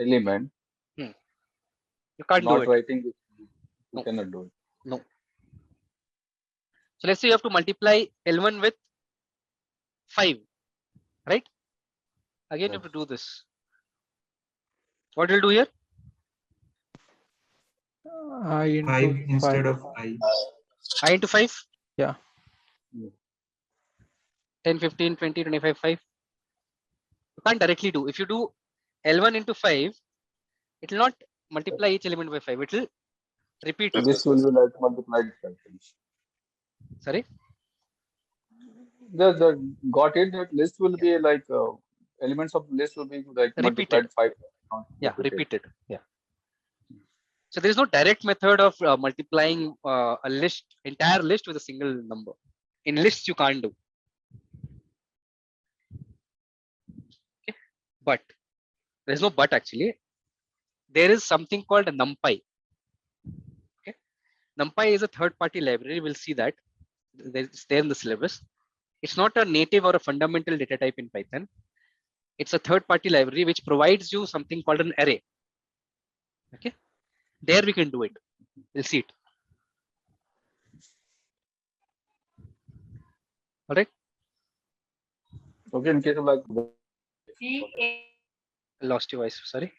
D: element?
A: You can't do
D: Not
A: it.
D: writing this, you
A: No.
D: cannot do it.
A: No. So let's say you have to multiply L1 with 5, right? Again, you have to do this. What will do here?
B: I into
E: 5 instead
B: 5.
E: of I.
A: I into 5?
B: Yeah.
A: 10, 15, 20, 25, 5. You can't directly do. If you do L1 into 5, it will not multiply each element by 5. It will repeat.
D: This will be like multiplied by 5.
A: Sorry?
D: Got it. That list will be like elements of the list will be like multiplied 5 times.
A: Yeah, repeated. Yeah. So there is no direct method of multiplying a list, entire list with a single number. In lists, you can't do. Okay. But there is no but actually. There is something called a NumPy. Okay. NumPy is a third-party library. We'll see that. It's there in the syllabus. It's not a native or a fundamental data type in Python. It's a third-party library which provides you something called an array. Okay. There we can do it. We'll see it. All right.
D: Okay, in case of like
A: Lost your voice. Sorry.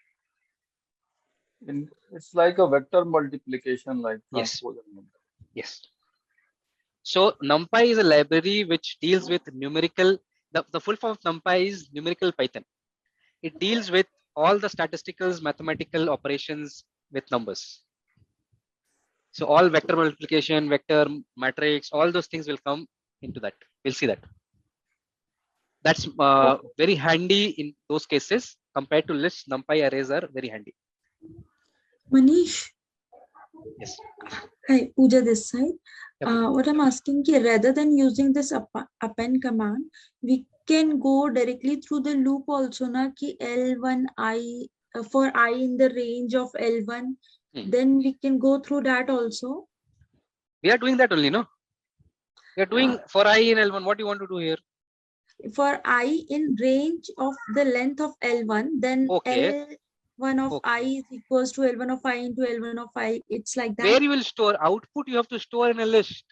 D: it's like a vector multiplication, like
A: Yes.
D: transpose and multiply.
A: Yes. So NumPy is a library which deals with numerical. The full form of NumPy is numerical Python. It deals with all the statisticals, mathematical operations with numbers. So all vector multiplication, vector matrix, all those things will come into that. We'll see that. That's very handy in those cases compared to lists. NumPy arrays are very handy.
G: Manish.
A: Yes.
G: Hi, Pooja this side. What I'm asking is, rather than using this append command, we can go directly through the loop also, na, ki L1 I for I in the range of L1. Then we can go through that also.
A: We are doing that only, no? We are doing for I in L1. What do you want to do here?
G: For I in range of the length of L1, then L1 of I is equals to L1 of I into L1 of I. It's like that.
A: Where you will store output, you have to store in a list.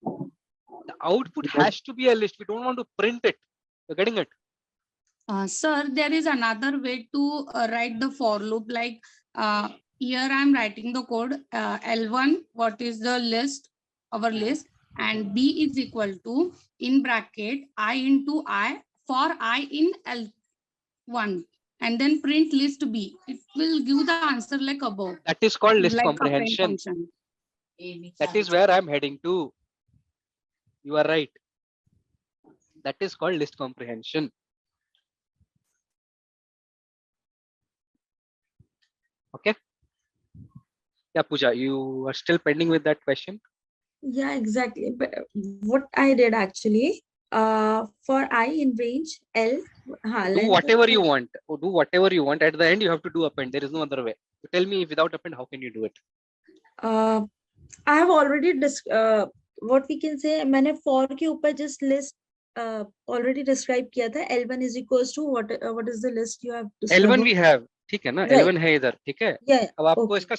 A: The output has to be a list. We don't want to print it. You're getting it?
O: Sir, there is another way to write the for loop. Like here I'm writing the code L1, what is the list, our list, and B is equal to, in bracket, I into I, for I in L1, and then print list B. It will give the answer like above.
A: That is called list
O: like
A: comprehension. That is where I'm heading to. You are right. That is called list comprehension. Okay. Yeah, Pooja, you are still pending with that question.
G: Yeah, exactly. But what I did actually, for I in range L,
A: do whatever you want. Do whatever you want. At the end, you have to do append. There is no other way. You tell me, without append, how can you do it?
G: I have already what we can say. मैंने for के ऊपर just list already described किया था. L1 is equals to what is the list you have described?
A: L1 we have. ठीक है ना? L1 है इधर. ठीक है?
G: Yeah.
A: अब आपको इसका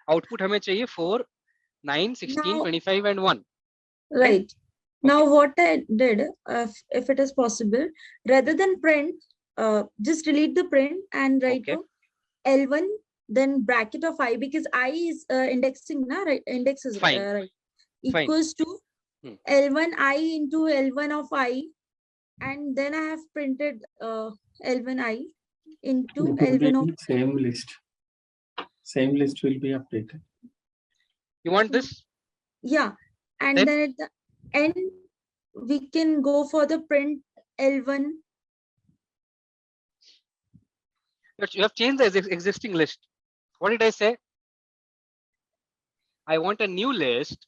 A: output हमें चाहिए 4, 9, 16, 25 and 1.
G: Right. Now what I did, if it is possible, rather than print, just delete the print and write L1, then bracket of I, because I is indexing, na, right? Index is right. Equals to L1 I into L1 of I, and then I have printed L1 I into L1 of
K: same list. Same list will be updated.
A: You want this?
G: Yeah. And then at the end, we can go for the print L1.
A: But you have changed the existing list. What did I say? I want a new list.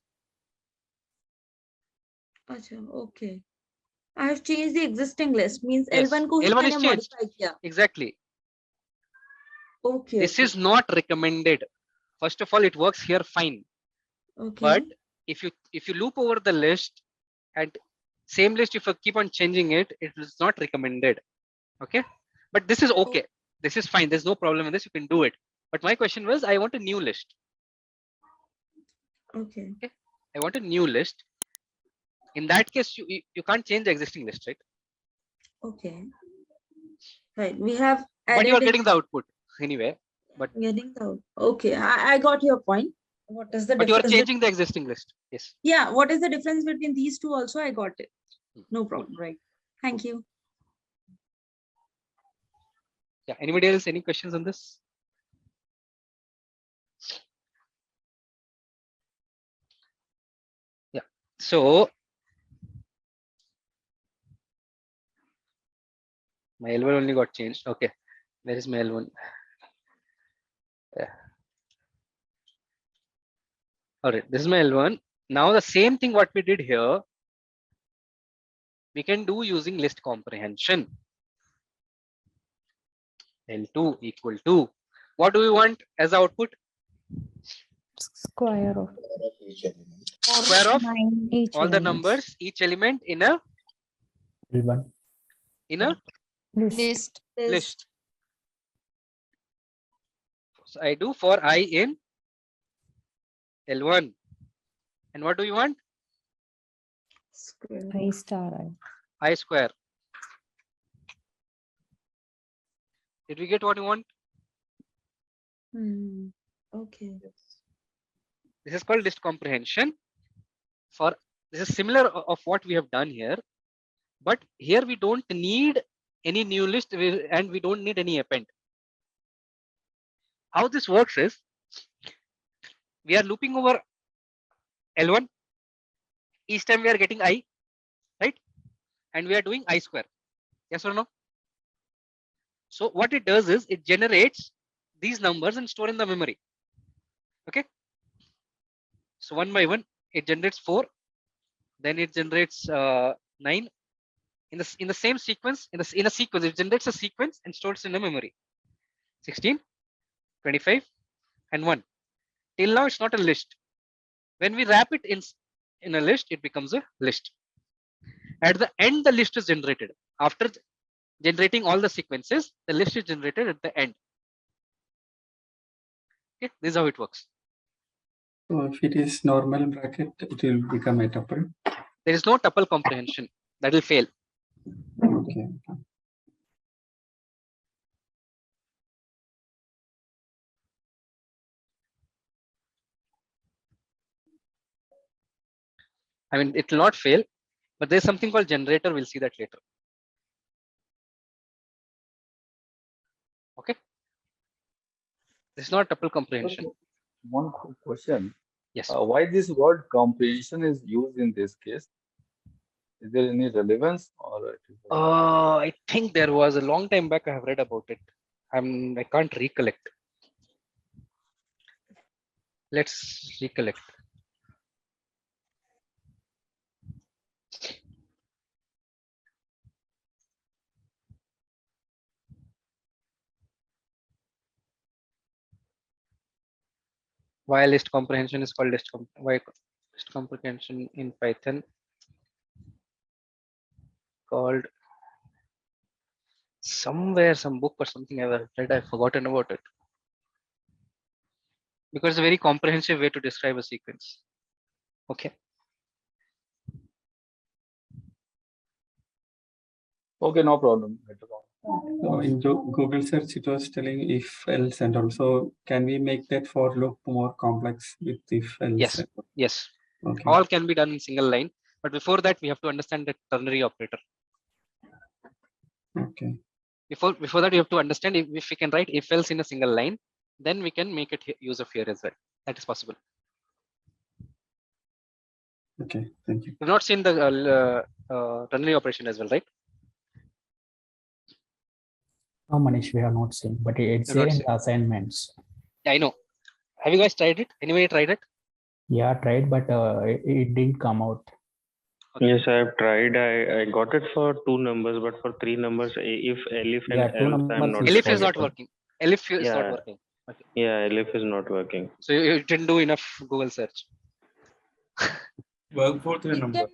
G: Achha, okay. I have changed the existing list. Means
A: Yes.
G: L1 ko hi
A: L1
G: maine
A: is changed.
G: modify kiya.
A: Exactly.
G: Okay.
A: This is not recommended. First of all, it works here fine.
G: Okay.
A: But if you loop over the list and same list, if you keep on changing it, it is not recommended. Okay. But this is okay. This is fine. There's no problem in this. You can do it. But my question was, I want a new list.
G: Okay.
A: I want a new list. In that case, you can't change the existing list, right?
G: Okay. Right. We have added.
A: But you are getting the output anyway. But
G: getting the output. Okay. I got your point. What is the
A: difference? But you are changing the existing list. Yes.
G: Yeah. What is the difference between these two? Also, I got it. No problem. Right. Thank you.
A: Yeah. Anybody else? Any questions on this? Yeah. So my L1 only got changed. Okay. Where is my L1? Yeah. All right. This is my L1. Now the same thing what we did here, we can do using list comprehension. L2 equal to, what do we want as output?
P: Square of
A: all the numbers, each element in a
O: list.
A: So I do for I in L1. And what do you want?
P: I star I.
A: I square. Did we get what you want?
G: Okay.
A: This is called list comprehension. This is similar of what we have done here, but here we don't need any new list and we don't need any append. How this works is we are looping over L1. Each time we are getting I, right? And we are doing I square. Yes or no? So what it does is it generates these numbers and store in the memory. Okay. So one by one, it generates 4. Then it generates 9. In the same sequence, in a sequence, it generates a sequence and stores in the memory. 16, 25, and 1. Till now, it's not a list. When we wrap it in a list, it becomes a list. At the end, the list is generated. After generating all the sequences, the list is generated at the end. Okay, this is how it works.
K: So if it is normal bracket, it will become a tuple.
A: There is no tuple comprehension. That will fail.
K: Okay.
A: I mean, it will not fail, but there's something called generator. We'll see that later. Okay. This is not tuple comprehension.
D: One question.
A: Yes.
D: Why this word comprehension is used in this case? Is there any relevance or?
A: I think there was a long time back. I have read about it. I can't recollect. Let's recollect. Why list comprehension is called why list comprehension in Python called somewhere, some book or something I've read. I've forgotten about it. Because it's a very comprehensive way to describe a sequence. Okay.
D: Okay, no problem.
K: So in Google search, it was telling if else, and also can we make that for loop more complex with if else?
A: Yes. Yes.
K: Okay.
A: All can be done in single line, but before that we have to understand the ternary operator.
K: Okay.
A: Before that, you have to understand if we can write if else in a single line, then we can make it use of here as well. That is possible.
K: Okay, thank you.
A: You've not seen the ternary operation as well, right?
P: No, Manish, we have not seen, but it's there in the assignments.
A: Yeah, I know. Have you guys tried it? Anybody tried it?
P: Yeah, tried, but it didn't come out.
A: Okay.
Q: Yes, I have tried. I got it for 2 numbers, but for 3 numbers, if elif and
P: Yeah, 2
Q: else, I'm
P: numbers
Q: not.
A: Elif is not working. Elif is
Q: Yeah.
A: not working. Okay.
Q: Yeah, elif is not working.
A: So you didn't do enough Google search.
C: Work for 3 numbers.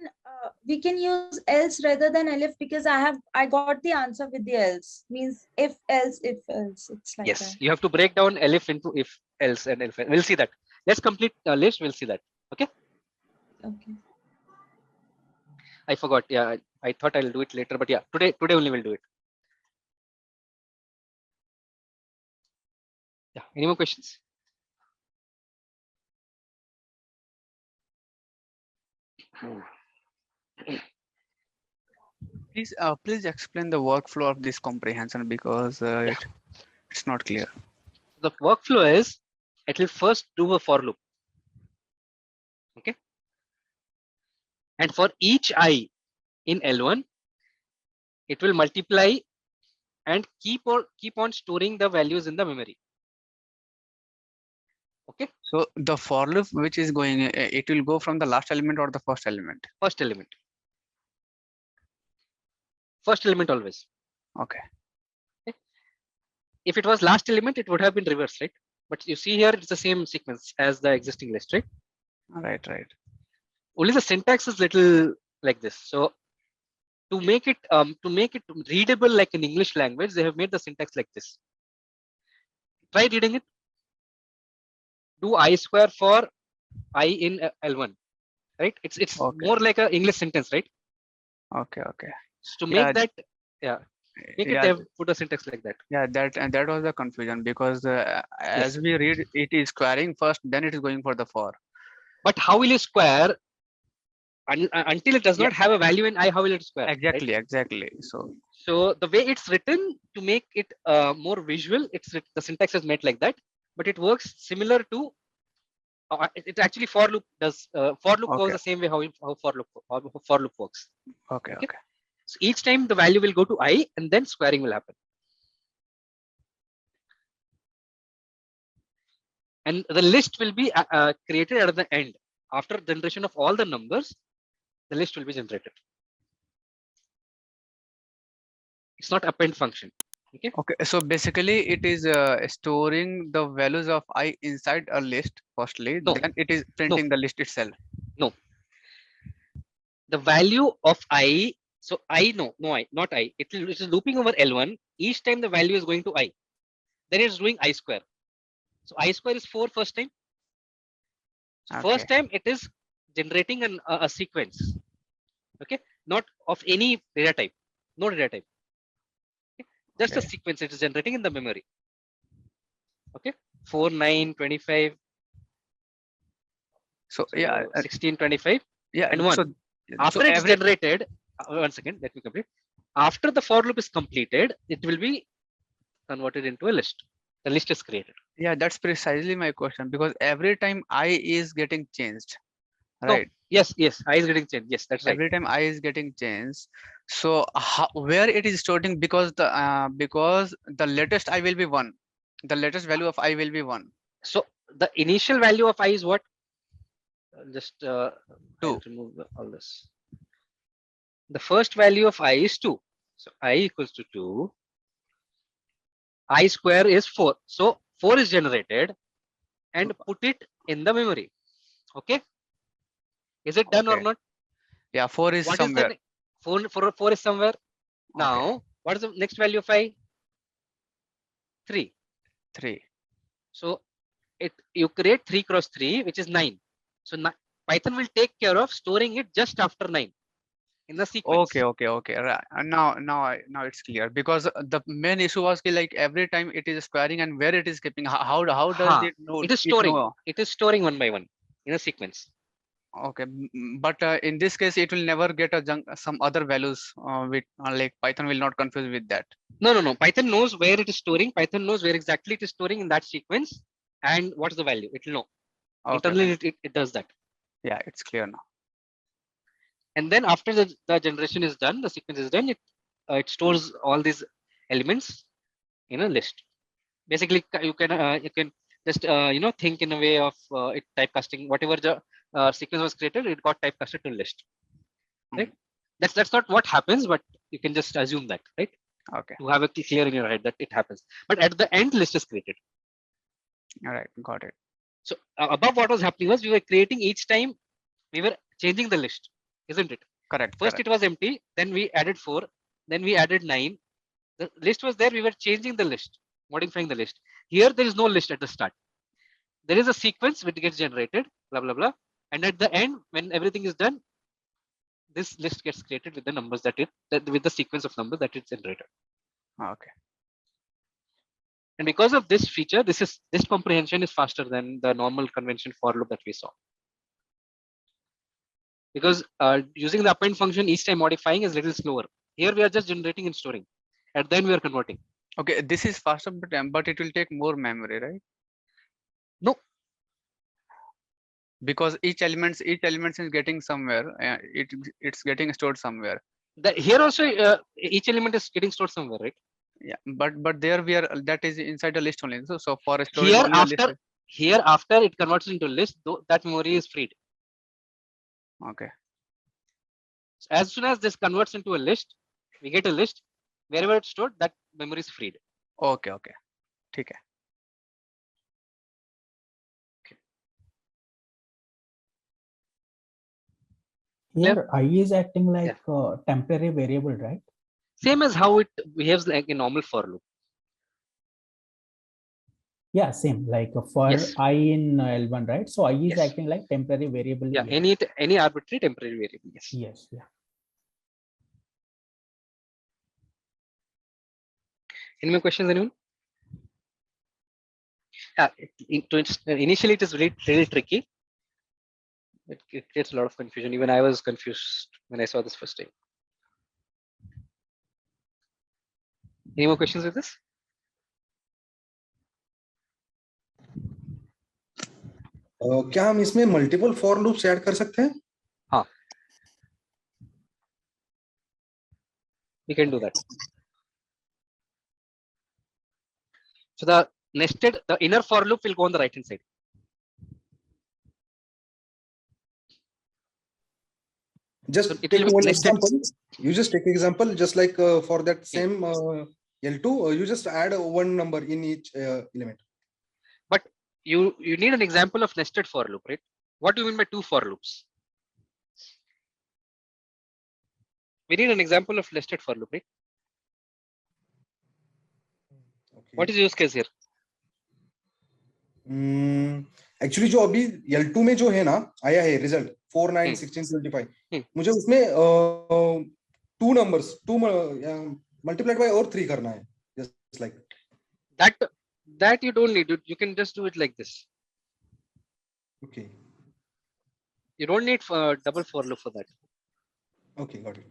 G: We can use else rather than elif because I got the answer with the else. Means if else. It's like
A: Yes,
G: that.
A: you have to break down elif into if else and elif. We'll see that. Let's complete the list. We'll see that. Okay.
G: Okay.
A: I forgot. Yeah, I thought I'll do it later, but yeah, today only we'll do it. Yeah. Any more questions?
J: Please explain the workflow of this comprehension because it's not clear.
A: The workflow is it will first do a for loop. Okay. And for each I in L1, it will multiply and keep on storing the values in the memory. Okay.
J: So the for loop which is going, it will go from the last element or the first element?
A: First element. First element always.
J: Okay.
A: If it was last element, it would have been reversed, right? But you see here, it's the same sequence as the existing list, right?
J: Right.
A: Only the syntax is little like this. So to make it readable like in English language, they have made the syntax like this. Try reading it. Do I square for I in L1, right? It's
J: okay.
A: more like a English sentence, right?
J: Okay.
A: So to make that, yeah. Make it
J: Yeah,
A: put a syntax like that.
J: yeah, that was the confusion because as we read, it is squaring first, then it is going for the for.
A: But how will you square until it does not have a value in I? How will it square?
J: Exactly,
A: right?
J: exactly.
A: So the way it's written, to make it more visual, the syntax is made like that, but it works similar to it actually for loop does. For loop works the same way how for loop works.
J: Okay.
A: So each time the value will go to I, and then squaring will happen. And the list will be created at the end. After generation of all the numbers, the list will be generated. It's not append function. Okay.
J: Okay. So basically, it is storing the values of I inside a list firstly.
A: No.
J: Then it is printing the list itself.
A: No. The value of I. So I no I not I. It is looping over L1. Each time the value is going to I. Then it's doing I square. So I square is 4 first time. So first time it is generating a sequence. Okay, not of any data type. No data type. Okay? Just a sequence it is generating in the memory. Okay, 4, 9, 25.
J: So
A: 16, 25.
J: Yeah,
A: and 1.
J: So
A: after it's generated, 1 second, let me complete. After the for loop is completed, it will be converted into a list. The list is created.
J: Yeah, that's precisely my question, because every time I is getting changed, right?
A: No. Yes, I is getting changed. Yes, that's right.
J: Every time I is getting changed. So where it is storing, because the latest I will be 1. The latest value of I will be 1.
A: So the initial value of I is what? Just 2. Remove all this. The first value of I is 2. So I equals to 2. I square is 4. So 4 is generated and put it in the memory. Okay. Is it done or not?
J: Yeah, 4 is
A: what
J: somewhere.
A: Is the 4 is somewhere. Now, what is the next value of I? 3.
J: 3.
A: So you create 3 cross 3, which is 9. So Python will take care of storing it just after 9 in the sequence.
J: Okay. Right. Now it's clear, because the main issue was like every time it is squaring and where it is keeping. How does it know?
A: It is storing. It is storing one by one in a sequence.
J: Okay, but in this case, it will never get some other values with like Python will not confuse with that.
A: No. Python knows where it is storing. Python knows where exactly it is storing in that sequence and what's the value. It will know. Internally, it does that.
J: Yeah, it's clear now.
A: And then after the generation is done, the sequence is done, it stores all these elements in a list. Basically, you can just think in a way of it typecasting whatever the sequence was created, it got typecasted to list. Right? That's not what happens, but you can just assume that, right?
J: Okay.
A: To have it clear in your head that it happens. But at the end, list is created.
J: All right, got it.
A: So above, what was happening was we were creating each time we were changing the list, isn't it?
J: Correct.
A: First it was empty, then we added 4, then we added 9. The list was there, we were changing the list, modifying the list. Here there is no list at the start. There is a sequence which gets generated, blah blah blah, and at the end, when everything is done, this list gets created with the numbers with the sequence of numbers that it's generated.
J: Okay.
A: And because of this feature, this comprehension is faster than the normal convention for loop that we saw. Because using the append function each time modifying is a little slower. Here we are just generating and storing, and then we are converting.
J: Okay, this is faster, but it will take more memory, right?
A: No.
J: Because each element is getting somewhere. It's getting stored somewhere.
A: Here also each element is getting stored somewhere, right?
J: Yeah, but there we are. That is inside the list only. So for storing only
A: here after it converts into a list, though that memory is freed.
J: Okay.
A: So as soon as this converts into a list, we get a list. Wherever it's stored, that memory is freed.
J: Okay. ठीक है.
P: Here, I is acting like a temporary variable, right?
A: Same as how it behaves like a normal for loop.
P: Yeah, same. Like for I in L1, right? So I is acting like temporary variable.
A: Yeah, any arbitrary temporary variable. Yes.
P: Yes. Yeah.
A: Any more questions, anyone? Initially, it is really tricky. It creates a lot of confusion. Even I was confused when I saw this first time. Any more questions with this?
R: क्या हम इसमें multiple for loops add कर सकते हैं?
A: हाँ, we can do that. So the inner for loop will go on the right hand side.
R: Just take one example. You just take example, just like for that same L2, you just add one number in each element.
A: But you need an example of nested for loop, right? What do you mean by two for loops? We need an example of nested for loop, right? Okay. What is use case here?
R: Actually जो अभी L2 में जो है ना आया है result 4, 9, 16, 25 मुझे उसमें 2 numbers 2 multiplied by और 3 करना है, just like
A: that you don't need it. You can just do it like this.
R: Okay.
A: You don't need double for loop for that.
R: Okay, got it.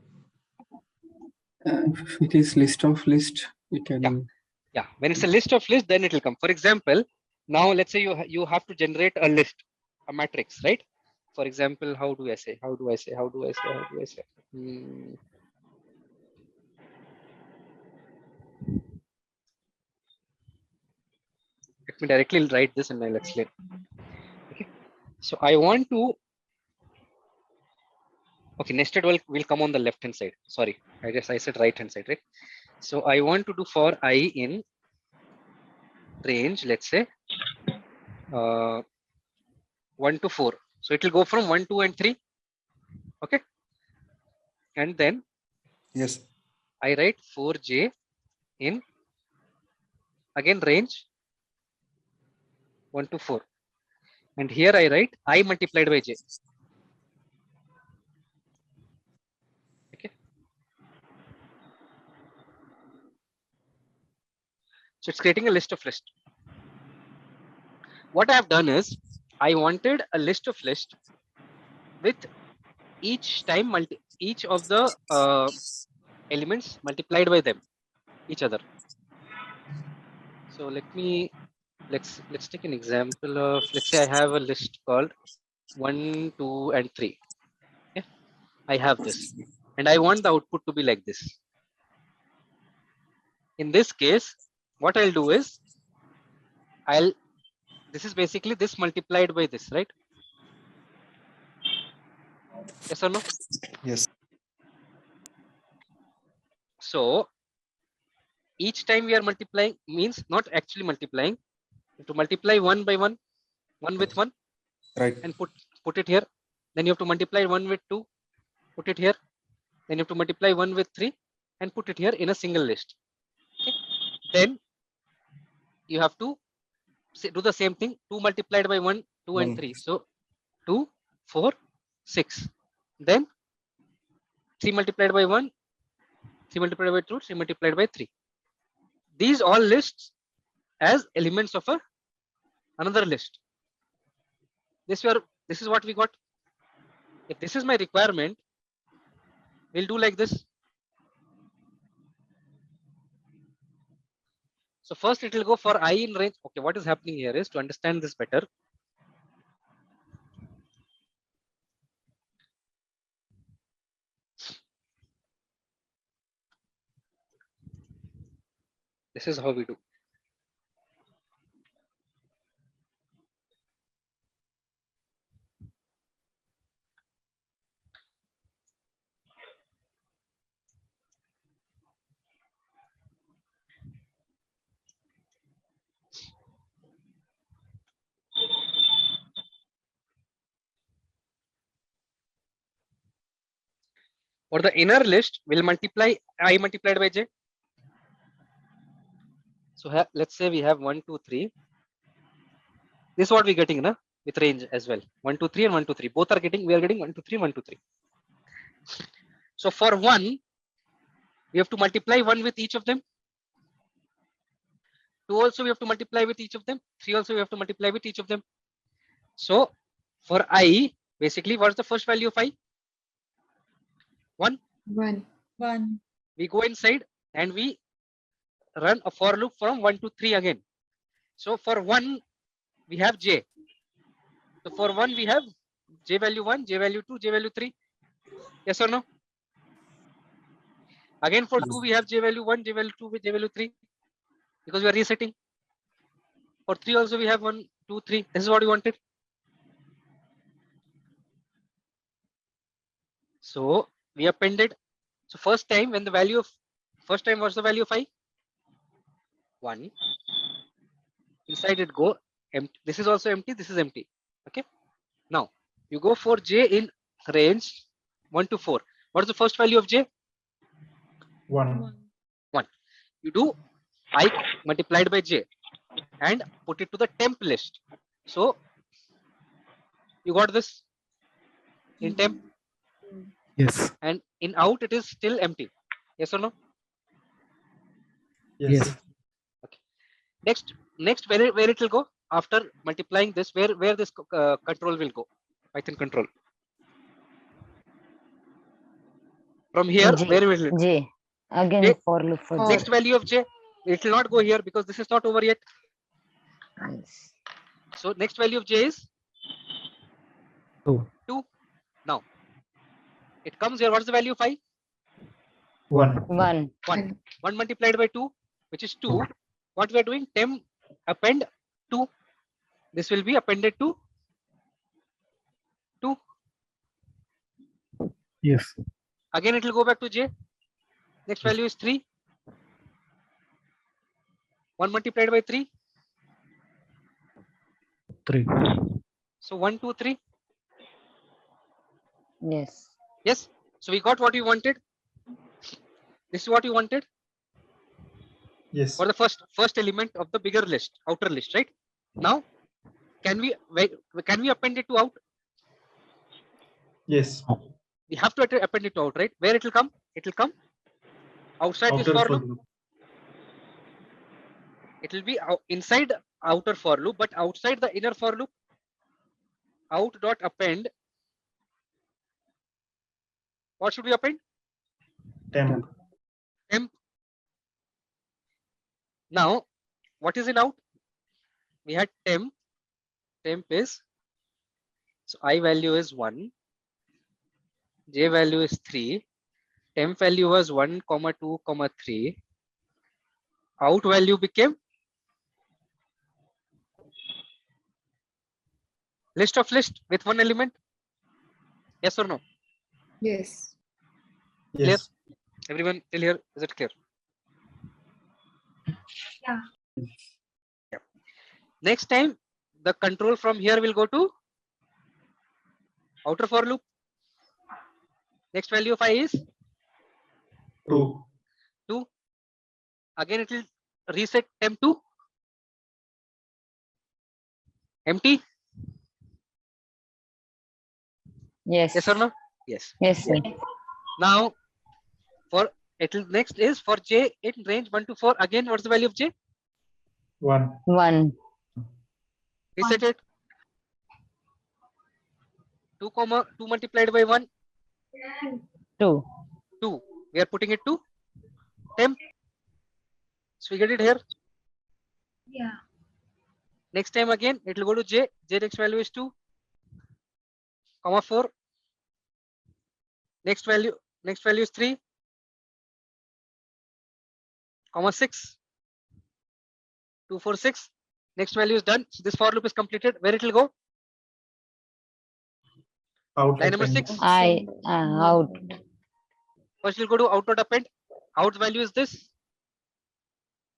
K: If it is list of list, you can.
A: Yeah, when it's a list of list, then it will come. For example, now let's say you have to generate a list, a matrix, right? For example, how do I say? Let me directly write this and I'll explain. Okay. So I want to. Okay, nested will come on the left hand side. Sorry, I guess I said right hand side, right? So I want to do for I in range, let's say 1 to 4. So it will go from 1, 2, and 3. Okay. And then
R: yes,
A: I write 4j in again range 1 to 4. And here I write I multiplied by j. Okay. So it's creating a list of list. What I have done is I wanted a list of list with each time each of the elements multiplied by them each other. So let's take an example of, let's say I have a list called 1, 2, and 3. Okay. I have this and I want the output to be like this. In this case, what I'll do is this is basically this multiplied by this, right? Yes or no?
R: Yes.
A: So each time we are multiplying means not actually multiplying. To multiply 1 by 1, 1 with 1,
R: right,
A: and put it here. Then you have to multiply 1 with 2, put it here. Then you have to multiply 1 with 3 and put it here in a single list. Okay. Then you have to do the same thing. 2 multiplied by 1, 2 and 3. So 2, 4, 6. Then 3 multiplied by 1, 3 multiplied by 2, 3 multiplied by 3. These all lists as elements of another list. This is what we got. If this is my requirement, we'll do like this. So first it will go for I in range. Okay, what is happening here is, to understand this better, this is how we do. For the inner list, we'll multiply I multiplied by j. So let's say we have 1, 2, 3. This is what we're getting with range as well. 1, 2, 3 and 1, 2, 3. Both are getting, we are getting 1, 2, 3, 1, 2, 3. So for 1, we have to multiply 1 with each of them. 2 also we have to multiply with each of them. 3 also we have to multiply with each of them. So for I, basically, what's the first value of I? 1.
G: 1.
A: We go inside and we run a for loop from 1 to 3 again. So for 1, we have j. So for 1, we have j value 1, j value 2, j value 3. Yes or no? Again for 2, we have j value 1, j value 2, j value 3, because we are resetting. For 3 also we have 1, 2, 3. This is what we wanted. So we appended. So first time when the value of first time, what's the value of I? 1. Inside it go empty. This is also empty. This is empty. Okay. Now you go for j in range 1 to 4. What is the first value of j?
K: 1.
A: 1. You do I multiplied by j and put it to the temp list. So you got this in temp.
N: Yes.
A: And in out it is still empty. Yes or no?
N: Yes.
A: Okay. Next where it will go after multiplying this, where this control will go, Python control. From here,
I: J,
A: where will it?
I: J. Again
A: J.
I: for loop for
A: Next
I: J.
A: value of j, it will not go here because this is not over yet.
I: Nice.
A: So next value of j is
N: 2.
A: 2. Now it comes here. What's the value of I?
K: 1.
I: 1.
A: 1. 1 multiplied by 2, which is 2. What we are doing? Temp append 2. This will be appended to 2.
N: Yes.
A: Again it will go back to j. Next value is 3. 1 multiplied by 3.
N: 3.
A: So 1, 2, 3.
I: Yes.
A: Yes. So we got what we wanted. This is what we wanted.
K: Yes.
A: For the first element of the bigger list, outer list, right? Now, can we append it to out?
K: Yes.
A: We have to append it to out, right? Where it will come? It will come outside this for loop. It will be inside outer for loop, but outside the inner for loop. Out dot append. What should we append?
K: Temp.
A: Temp. Now, what is in out? We had temp. Temp is, so I value is 1. J value is 3. Temp value was 1, 2, 3. Out value became list of list with one element. Yes or no?
H: Yes.
A: Clear? Everyone till here, is it clear?
F: Yeah.
A: Yeah. Next time, the control from here will go to outer for loop. Next value of I is
K: 2.
A: 2. Again, it will reset temp to empty.
I: Yes.
A: Yes or no? Yes.
I: Yes, sir.
A: Now, for it will next is for j in range 1 to 4. Again, what's the value of j?
K: 1.
I: 1.
A: Reset it. 2 multiplied by 1.
I: 2.
A: 2. We are putting it to temp. So we get it here.
F: Yeah.
A: Next time again, it will go to j. J next value is 2, 4. Next value is 3, 6. 2, 4, 6. Next value is done. So this for loop is completed. Where it will go?
K: Out.
A: Line number 6.
I: Out.
A: First we'll go to out dot append. Out value is this.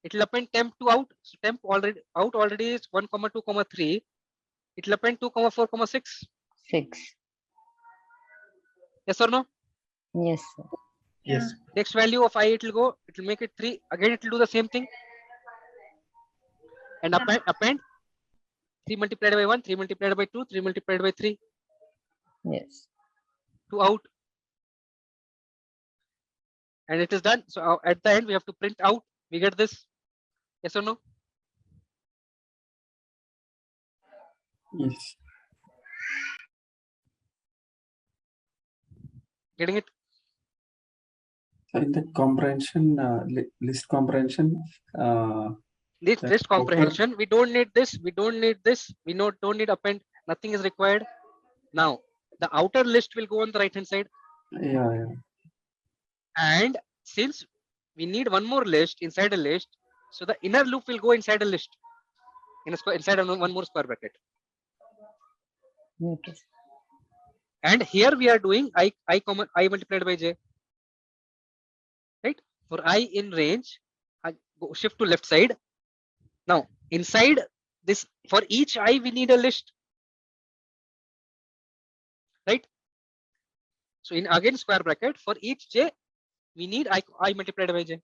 A: It will append temp to out. So temp already is 1, 2, 3. It will append 2, 4, 6.
I: 6.
A: Yes or no?
I: Yes, sir.
K: Yes.
A: Next value of I, it will go. It will make it 3. Again, it will do the same thing. And append 3 multiplied by 1, 3 multiplied by 2, 3 multiplied by 3.
I: Yes.
A: To out. And it is done. So at the end, we have to print out. We get this. Yes or no?
K: Yes.
A: Getting it?
K: So in the comprehension, list comprehension,
A: This
K: that
A: list comprehension, we don't need this, we don't need this, we don't need append, nothing is required. Now, the outer list will go on the right hand side.
K: Yeah.
A: And since we need one more list inside a list, so the inner loop will go inside a list, in a square, inside one more square bracket.
I: Okay.
A: And here we are doing I multiplied by j. Right? For I in range, I go shift to left side. Now inside this, for each I we need a list. Right? So in again square bracket, for each j we need I multiplied by j.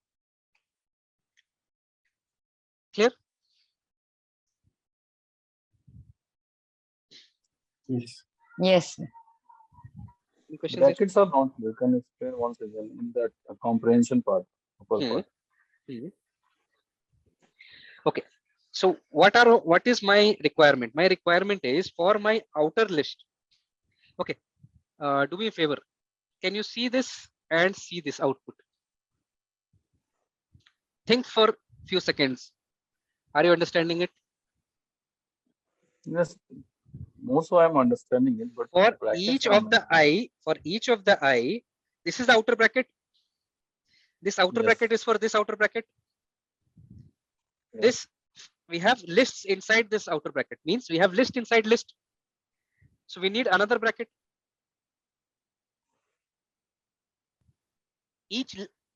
A: Clear?
K: Yes.
I: Yes.
A: Any questions?
D: Brackets are not. You can explain once again in that comprehension part. Part.
A: Okay. So what is my requirement? My requirement is for my outer list. Okay. Do me a favor. Can you see this and see this output? Think for few seconds. Are you understanding it?
D: Yes. Most I am understanding it, but
A: For each of the I, this is the outer bracket. This outer bracket is for this outer bracket. This we have lists inside this outer bracket, means we have list inside list. So we need another bracket.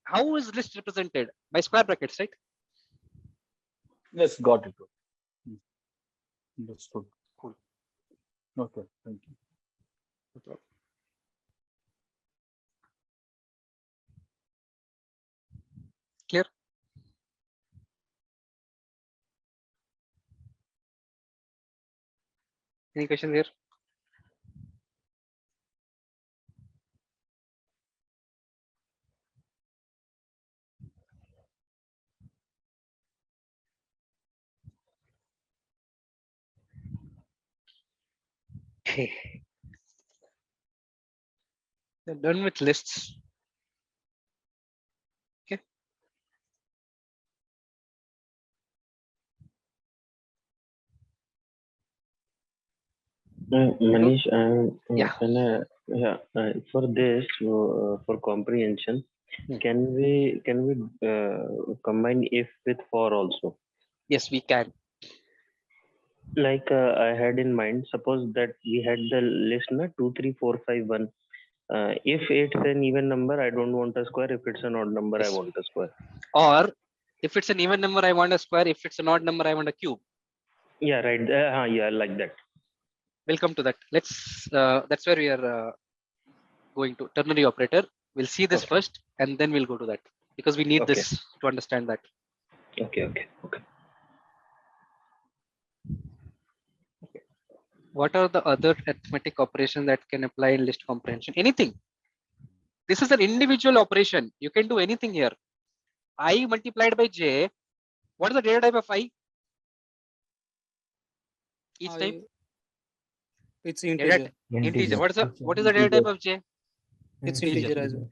A: How is list represented? By square brackets, right?
D: Yes, got it. Understood.
A: Cool.
D: Okay, thank you.
A: No problem. Clear? Any questions here? Okay. They're done with lists. Okay.
Q: Manish,
A: yeah.
Q: For this, for comprehension, can we combine if with for also?
A: Yes, we can.
Q: Like I had in mind, suppose that we had the list na 2, 3, 4, 5, 1. If it's an even number, I don't want a square. If it's an odd number, I want a square.
A: Or if it's an even number, I want a square. If it's an odd number, I want a cube.
Q: Yeah, right. Yeah, like that.
A: We'll come to that. Let's. That's where we are going to ternary operator. We'll see this first, and then we'll go to that because we need this to understand that.
Q: Okay.
A: What are the other arithmetic operations that can apply in list comprehension? Anything. This is an individual operation. You can do anything here. I multiplied by j. What is the data type of I? Each time.
S: It's integer.
A: Integer. What is the data type of j?
S: It's integer as well.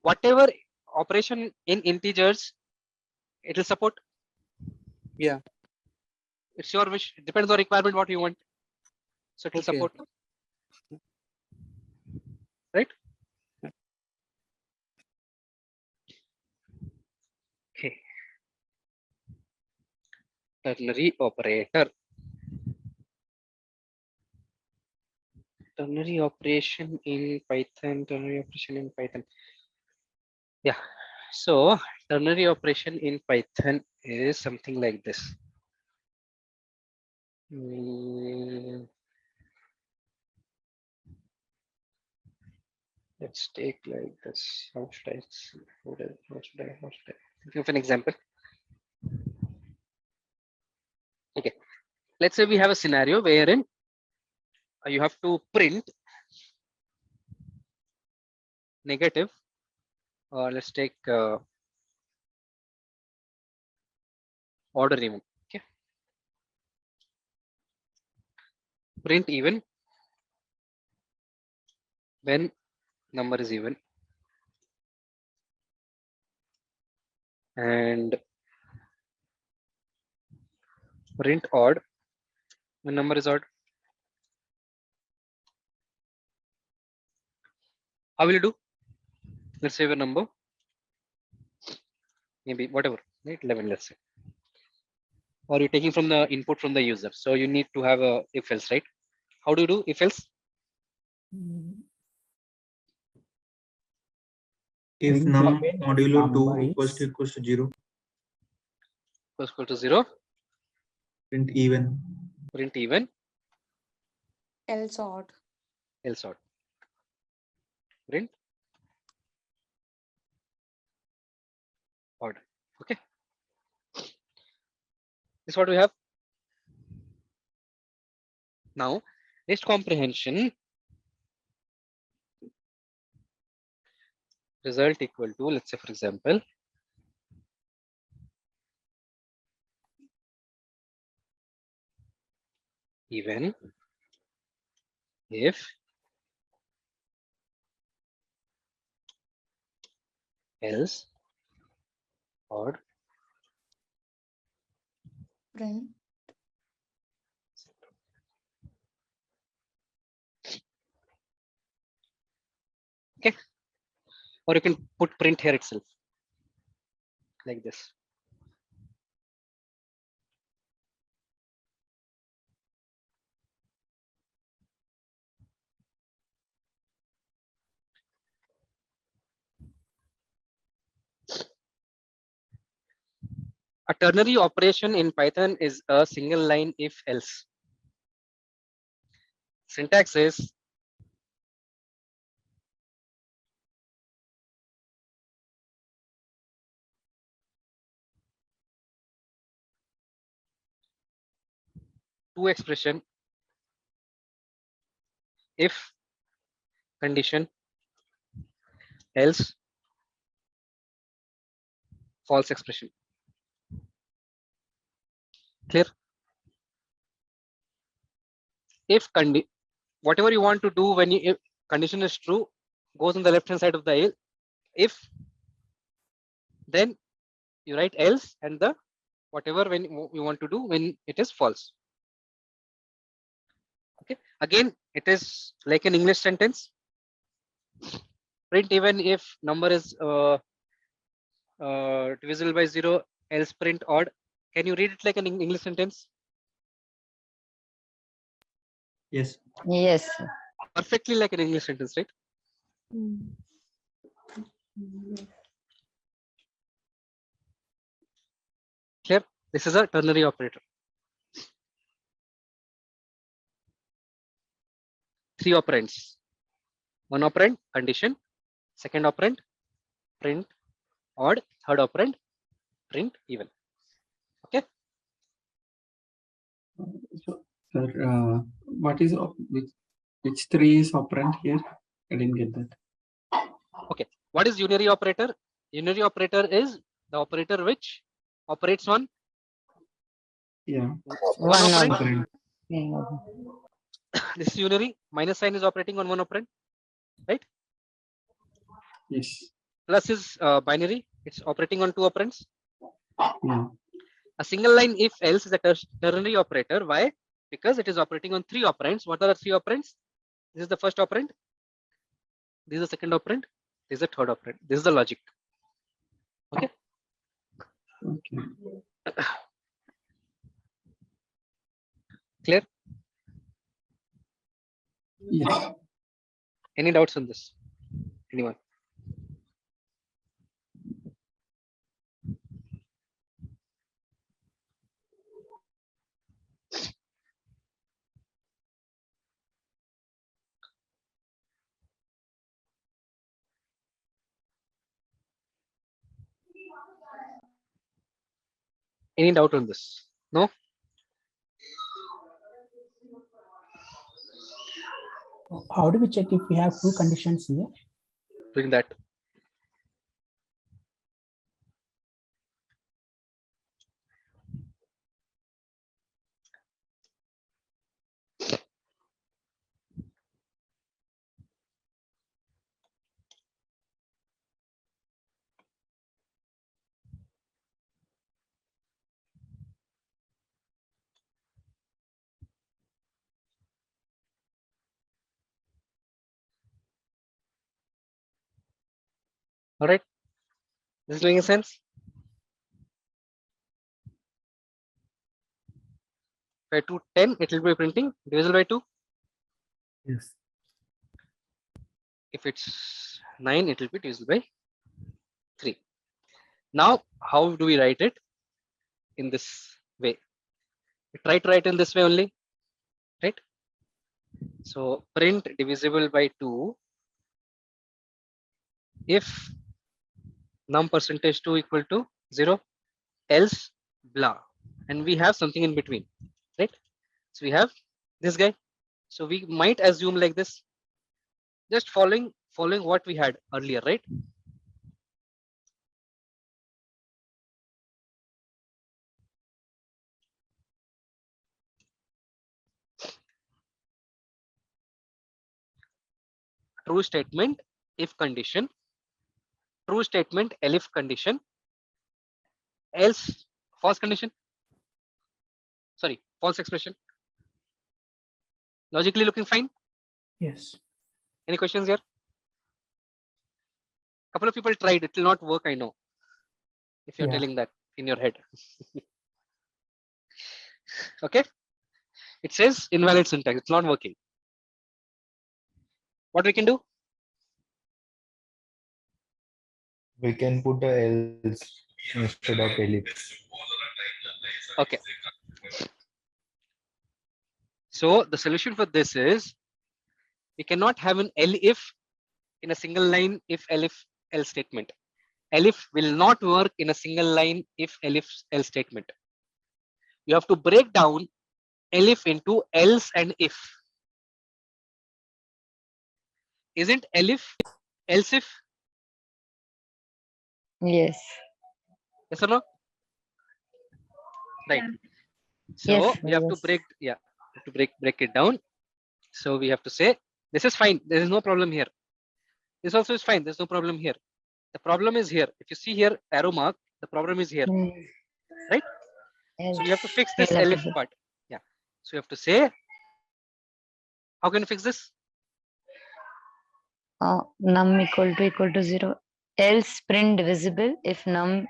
A: Whatever operation in integers, it will support.
S: Yeah.
A: It's your wish. It depends on requirement what you want. So it will support. Right? Okay. Ternary operator. Ternary operation in Python. Yeah. So ternary operation in Python is something like this. Let's take like this. How should I give an example? Okay. Let's say we have a scenario wherein you have to print negative, or let's take order even. Okay. print even when number is even, and print odd when number is odd. How will you do? Let's say a number, maybe whatever, right? 11, let's say. Or you're taking from the input from the user. So you need to have a if else, right? How do you do if else?
E: If
P: Print
E: num
P: even
E: modulo 2
P: number
E: equals
P: is
E: to 0,
A: Equal to 0.
E: print even.
A: Print even,
O: else odd.
A: else odd. Print odd. Okay. This is what we have. Now, next comprehension, result equal to, let's say for example, even if else odd
O: Print
A: okay, or you can put print here itself like this. A ternary operation in Python is a single line if else. Syntax is two expression if condition else false expression. Clear? If whatever you want to do when if condition is true goes on the left hand side of the if, then you write else and the whatever when you want to do when it is false. Okay, again it is like an English sentence. Print even if number is divisible by 0, else print odd. Can you read it like an English sentence?
E: Yes.
I: Yes.
A: Perfectly like an English sentence, right? Clear? This is a ternary operator. 3 operands. One operand condition, second operand print odd, third operand print even. Okay.
K: So, sir, what is which three is operand here? I didn't get that.
A: Okay. What is unary operator? Unary operator is the operator which operates on one operand. This is unary. Minus sign is operating on one operand, right?
K: Yes.
A: Plus is binary. It's operating on two operands.
K: Yeah.
A: A single line if else is a ternary operator. Why? Because it is operating on 3 operands. What are the 3 operands? This is the first operand. This is the second operand. This is the third operand. This is the logic. Okay.
K: Okay.
A: Clear?
K: Yes.
A: Any doubts on this? Anyone? Any doubt on this? No?
P: How do we check if we have two conditions here?
A: Doing that. All right. This is making sense. By 2, 10, it will be printing divisible by 2.
N: Yes.
A: If it's 9, it will be divisible by 3. Now, how do we write it in this way? We try to write in this way only, right? So print divisible by 2 if num percentage 2 equal to 0, else blah, and we have something in between, right? So we have this guy. So we might assume like this, just following what we had earlier, right? True statement if condition, true statement elif condition, else false condition, sorry, false expression. Logically looking fine?
P: Yes.
A: Any questions here? Couple of people tried, it will not work, I know, if you're
P: Yeah.
A: telling that in your head. Okay, it says invalid syntax, it's not working. What we can do?
M: We can put a else instead of ellipse.
A: Okay. So the solution for this is we cannot have an elif in a single line if elif else statement. Elif will not work in a single line if elif else statement. You have to break down elif into else and if. Isn't elif else if?
I: Yes.
A: Yes or no? Right. So
I: Yes.
A: we have to
I: Yes.
A: break it down. So we have to say this is fine. There is no problem here. This also is fine. There's no problem here. The problem is here. If you see here arrow mark, the problem is here, right? So you have to fix this elif part. Yeah. So you have to say, how can you fix this?
I: Num equal to 0. Else print divisible if num.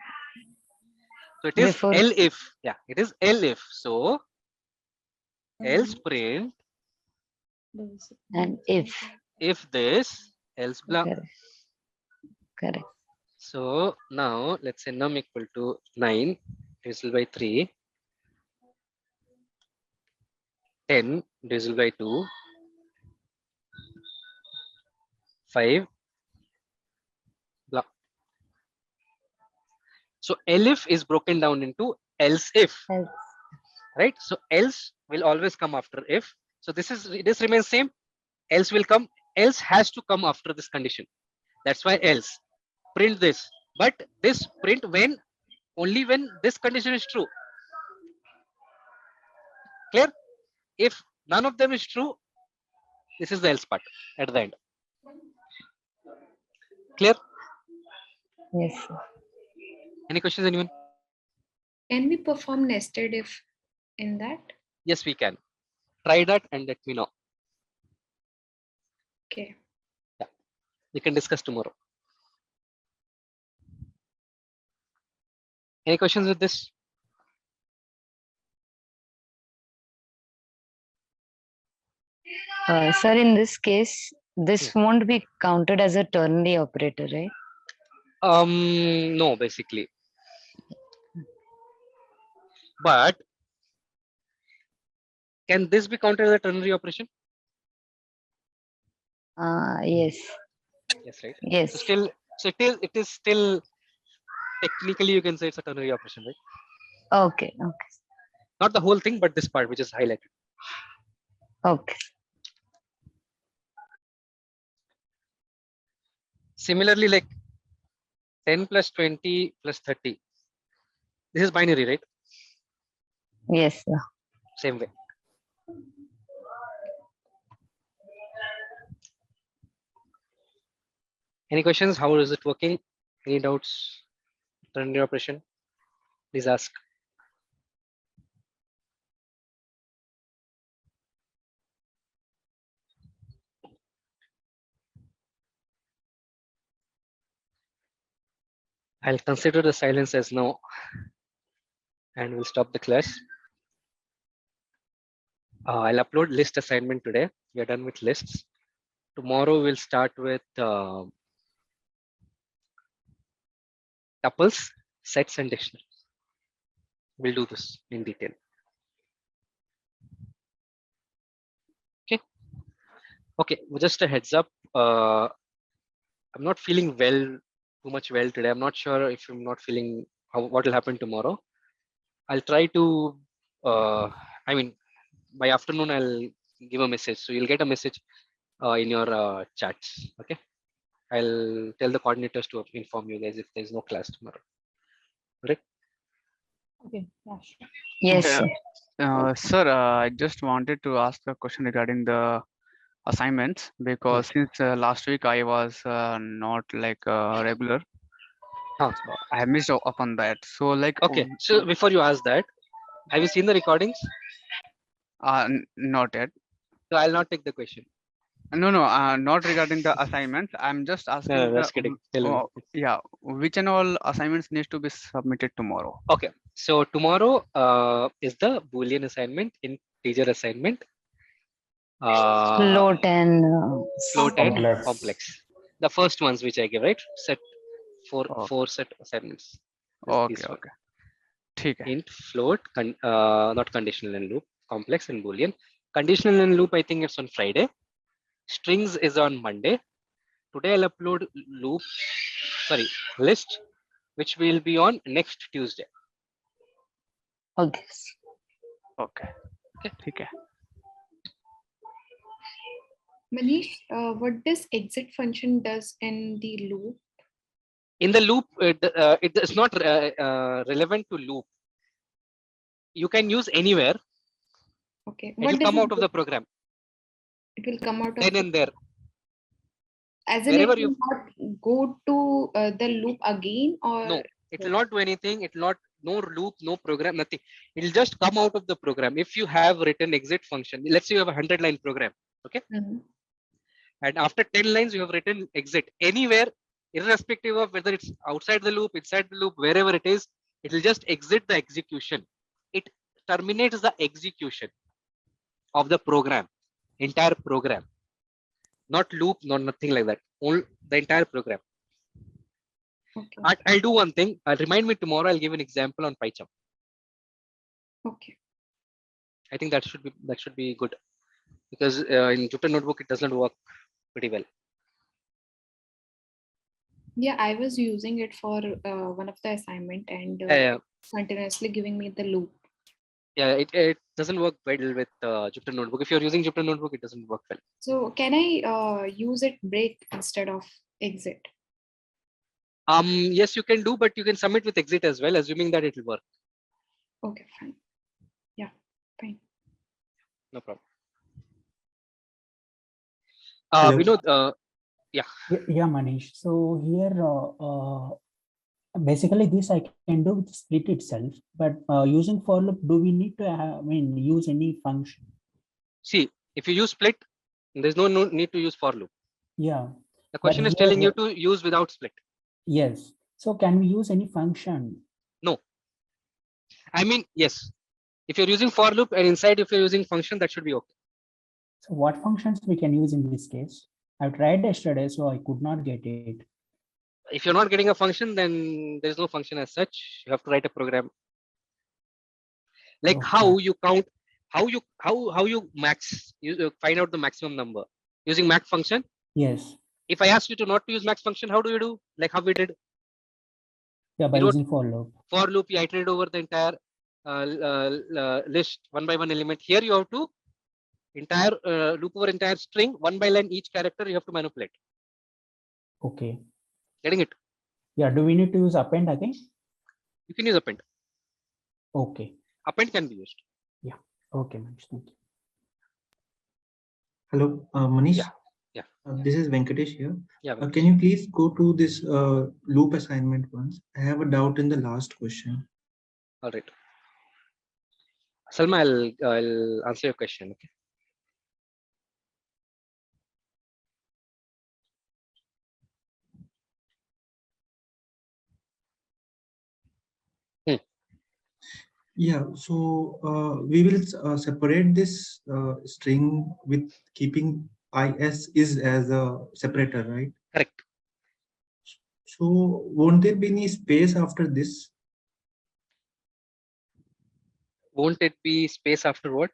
A: So it is
I: Before.
A: elif. Yeah, it is elif. So else print
I: And if
A: this, else blah.
I: Correct.
A: So now let's say num equal to 9 divisible by 3, 10 divisible by 2, 5 blah. So elif is broken down into else if, right? So else will always come after if. So this remains same. Else will come. Else has to come after this condition. That's why else print this. But this print when only when this condition is true. Clear? If none of them is true, this is the else part at the end. Clear?
I: Yes.
A: Any questions, anyone?
H: Can we perform nested if in that?
A: Yes, we can. Try that and let me know.
H: Okay.
A: Yeah. We can discuss tomorrow. Any questions with this?
I: Sir, in this case, this won't be counted as a ternary operator, right?
A: No, basically. But can this be counted as a ternary operation?
I: Yes.
A: Yes, right?
I: Yes.
A: So still, so it is still technically you can say it's a ternary operation, right?
I: Okay. Okay.
A: Not the whole thing, but this part which is highlighted.
I: Okay.
A: Similarly, like 10 plus 20 plus 30. This is binary, right?
I: Yes, sir.
A: Same way. Any questions? How is it working? Any doubts? Ternary operation? Please ask. I'll consider the silence as no, and we'll stop the class. I'll upload list assignment today. We are done with lists. Tomorrow we'll start with tuples, sets, and dictionaries. We'll do this in detail. Okay. Okay. Just a heads up. I'm not feeling too much well today. I'm not sure if I'm not feeling what will happen tomorrow. I'll try to. I mean, by afternoon I'll give a message. So you'll get a message in your chats. Okay. I'll tell the coordinators to inform you guys if there's no class tomorrow. Right?
O: Okay. Yeah, sure.
I: Yes.
J: Sir, I just wanted to ask a question regarding the assignments, because since last week I was not like regular. So I missed upon that. So like.
A: Okay. So before you ask that, have you seen the recordings?
J: Not yet.
A: So I'll not take the question.
J: No, not regarding the assignments. I'm just asking.
A: No, just kidding. Tell me.
J: Yeah, which and all assignments needs to be submitted tomorrow?
A: Okay, so tomorrow is the Boolean assignment in teacher assignment.
I: Float and
A: complex. The first ones which I give, right? Set four set assignments.
J: Okay.
A: Int, float, not conditional and loop, complex and Boolean. Conditional and loop, I think it's on Friday. Strings is on Monday. Today I'll upload list, which will be on next Tuesday.
I: Okay.
J: Okay.
H: Manish, what does exit function does in the loop?
A: In the loop, it is not relevant to loop. You can use anywhere.
H: Okay.
A: It will come out of the program.
H: It will come out of
A: then and there.
H: As in, it will not go to the loop again, or
A: no, it will not do anything. It will not, no loop, no program, nothing. It will just come out of the program. If you have written exit function, let's say you have a 100-line program, okay? And after 10 lines, you have written exit anywhere, irrespective of whether it's outside the loop, inside the loop, wherever it is, it will just exit the execution. It terminates the execution of the program, entire program. Not loop, not nothing like that. All the entire program.
H: Okay.
A: I'll do one thing. Remind me tomorrow. I'll give an example on PyCharm.
H: Okay.
A: I think that should be good, because in Jupyter Notebook it doesn't work pretty well.
H: Yeah, I was using it for one of the assignment and continuously giving me the loop.
A: Yeah, it doesn't work well with Jupyter Notebook. If you're using Jupyter Notebook, it doesn't work well.
H: So can I use it break instead of exit?
A: Yes, you can do, but you can submit with exit as well, assuming that it will work.
H: Okay, fine. Yeah, fine.
A: No problem. Yeah.
P: Yeah, Manish. So here, basically this I can do with split itself, but using for loop, do we need to use any function?
A: See, if you use split, there's no need to use for loop.
P: Yeah.
A: The question is telling you to use without split.
P: Yes. So can we use any function?
A: No. I mean, yes. If you're using for loop and inside if you're using function, that should be okay.
P: So what functions we can use in this case? I tried yesterday, so I could not get it.
A: If you're not getting a function, then there's no function as such. You have to write a program. Like how you count, how you max, you find out the maximum number using max function.
P: Yes.
A: If I ask you to not to use max function, how do you do? Like how we did?
P: Yeah, by using for loop.
A: For loop, you iterate over the entire list one by one element. Here you have to entire loop over entire string, one by line each character you have to manipulate.
P: Okay.
A: Getting it?
P: Yeah. Do we need to use append again?
A: You can use append.
P: Okay.
A: Append can be used.
P: Yeah. Okay, Manish. Thank you.
E: Hello, Manish.
A: Yeah.
E: This is Venkatesh here.
A: Yeah.
E: Can you please go to this loop assignment once? I have a doubt in the last question.
A: All right. Salma, I'll answer your question. Okay.
E: Yeah, so we will separate this string with keeping is as a separator, right?
A: Correct.
E: So won't there be any space after this?
A: Won't it be space after what?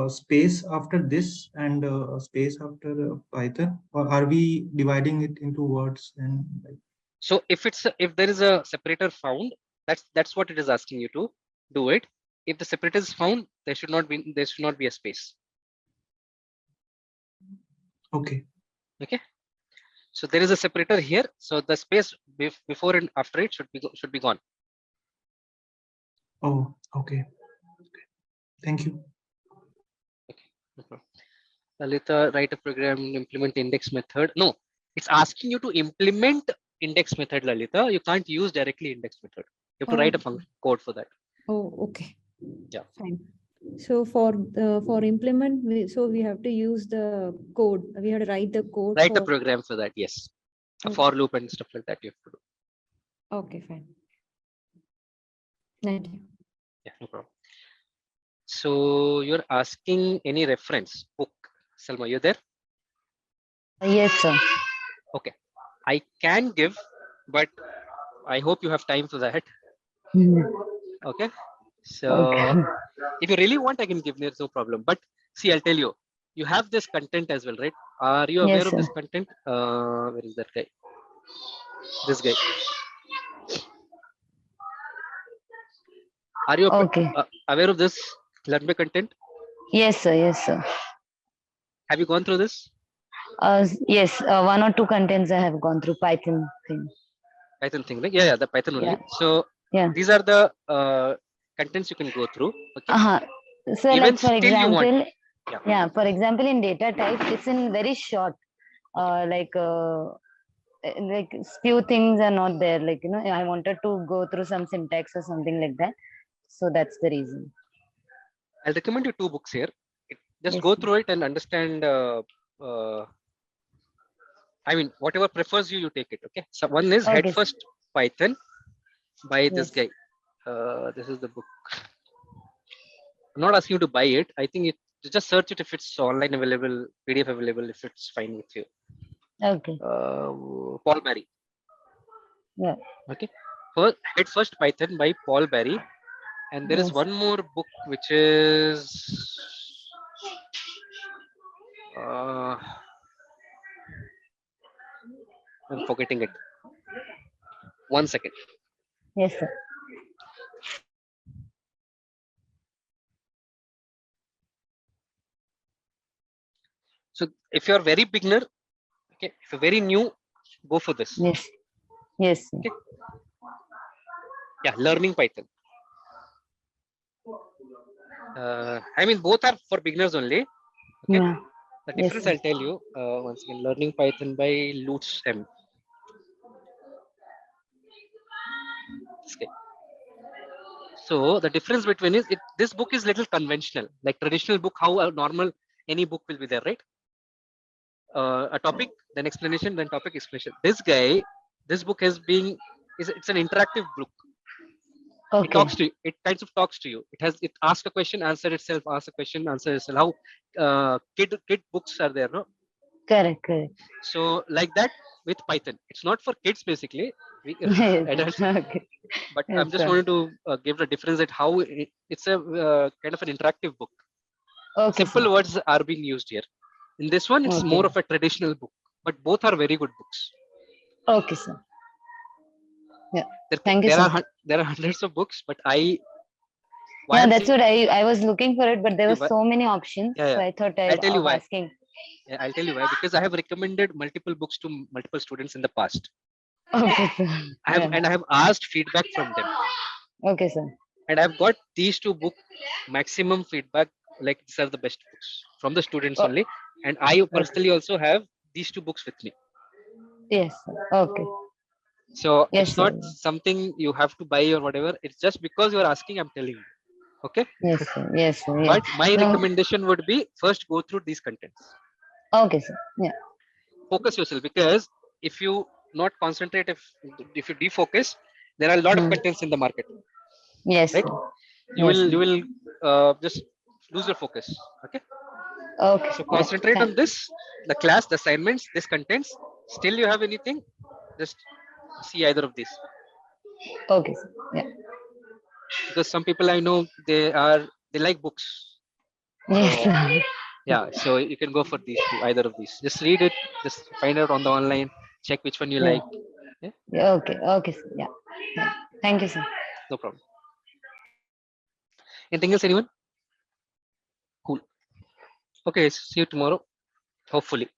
E: Space after this and space after Python, or are we dividing it into words and like?
A: So if there is a separator found, that's what it is asking you to do it. If the separator is found, there should not be a space.
E: Okay.
A: Okay. So there is a separator here. So the space before and after it should be gone.
E: Oh, okay. Thank you.
A: Okay. Lalita, write a program, implement index method. No, it's asking you to implement index method, Lalita. You can't use directly index method. You have to write a code for that.
T: Oh, okay.
A: Yeah.
T: Fine. So for implement, we have to use the code. We have to write the code.
A: Write a program for that. Yes. A for loop and stuff like that you have to do.
T: Okay, fine. Thank you.
A: Yeah, no problem. So you're asking any reference book. Salma, you there?
I: Yes, sir.
A: Okay. I can give, but I hope you have time for that. Okay. So if you really want, I can give. There's no problem. But see, I'll tell you, you have this content as well, right? Are you aware of this content? Where is that guy? This guy. Are you aware of this Learnbay content?
I: Yes, sir. Yes, sir.
A: Have you gone through this?
I: Yes, one or two contents I have gone through Python thing.
A: Python thing, right? Yeah, the Python only.
I: Yeah.
A: So these are the contents you can go through. Okay.
I: So
A: even
I: like for
A: still you want.
I: example, yeah, for example, in data type, it's in very short. Like few things are not there. Like I wanted to go through some syntax or something like that. So that's the reason.
A: I'll recommend you two books here. Just go through it and understand. I mean, whatever prefers you, you take it. Okay. So one is Head First Python by this guy. This is the book. I'm not asking you to buy it. I think just search it if it's online available, PDF available, if it's fine with you.
I: Okay.
A: Paul Barry.
I: Yeah.
A: Okay. Head First Python by Paul Barry. And there is one more book which is I'm forgetting it. 1 second.
I: Yes, sir.
A: So if you're very beginner, okay, if you're very new, go for this.
I: Yes. Yes.
A: Okay. Yeah, learning Python. I mean, both are for beginners only. Okay.
I: Yeah.
A: The difference I'll tell you once again. Learning Python by Lutz M. Okay. So the difference between is this book is little conventional, like traditional book, how a normal any book will be there, right? A topic, then explanation, then topic, explanation. This book it's an interactive book.
I: Okay.
A: It talks to you. It kinds of talks to you. It asks a question, answer itself, asks a question, answer itself. How kid books are there, no?
I: Correct.
A: So like that with Python, it's not for kids basically. Adults,
I: Okay.
A: but I'm just wanting to give the difference at how it's a kind of an interactive book.
I: Okay,
A: simple words are being used here. In this one, it's more of a traditional book, but both are very good books.
I: Okay, sir. Yeah. Thank you, sir.
A: There are hundreds of books, but
I: yeah, that's what I was looking for it, but there were so many options.
A: Yeah.
I: So I thought
A: I'll tell you why.
I: Asking.
A: Yeah, I'll tell you why. Because I have recommended multiple books to multiple students in the past.
I: Okay, sir.
A: And I have asked feedback from them.
I: Okay, sir.
A: And I've got these two books maximum feedback. Like these are the best books from the students only. And I personally also have these two books with me.
I: Yes, sir. Okay.
A: So it's not something you have to buy or whatever. It's just because you are asking, I'm telling you. Okay.
I: Yes, sir. Yes, sir.
A: But my recommendation would be first go through these contents.
I: Okay, sir. Yeah.
A: Focus yourself, because if you not concentrate, if you defocus, there are a lot of contents in the market.
I: Yes.
A: Right? You will just lose your focus. Okay.
I: Okay.
A: So concentrate on this, the class, the assignments, this contents. Still you have anything, just see either of these.
I: Okay. Yeah.
A: Because some people I know, they like books.
I: Yes.
A: So, yeah, so you can go for these two, either of these. Just read it, just find out on the online, check which one you
I: Yeah.
A: like. Yeah?
I: Yeah, okay. Okay, sir. Yeah. Yeah. Thank you, sir.
A: No problem. Anything else, anyone? Cool. Okay, see you tomorrow, hopefully.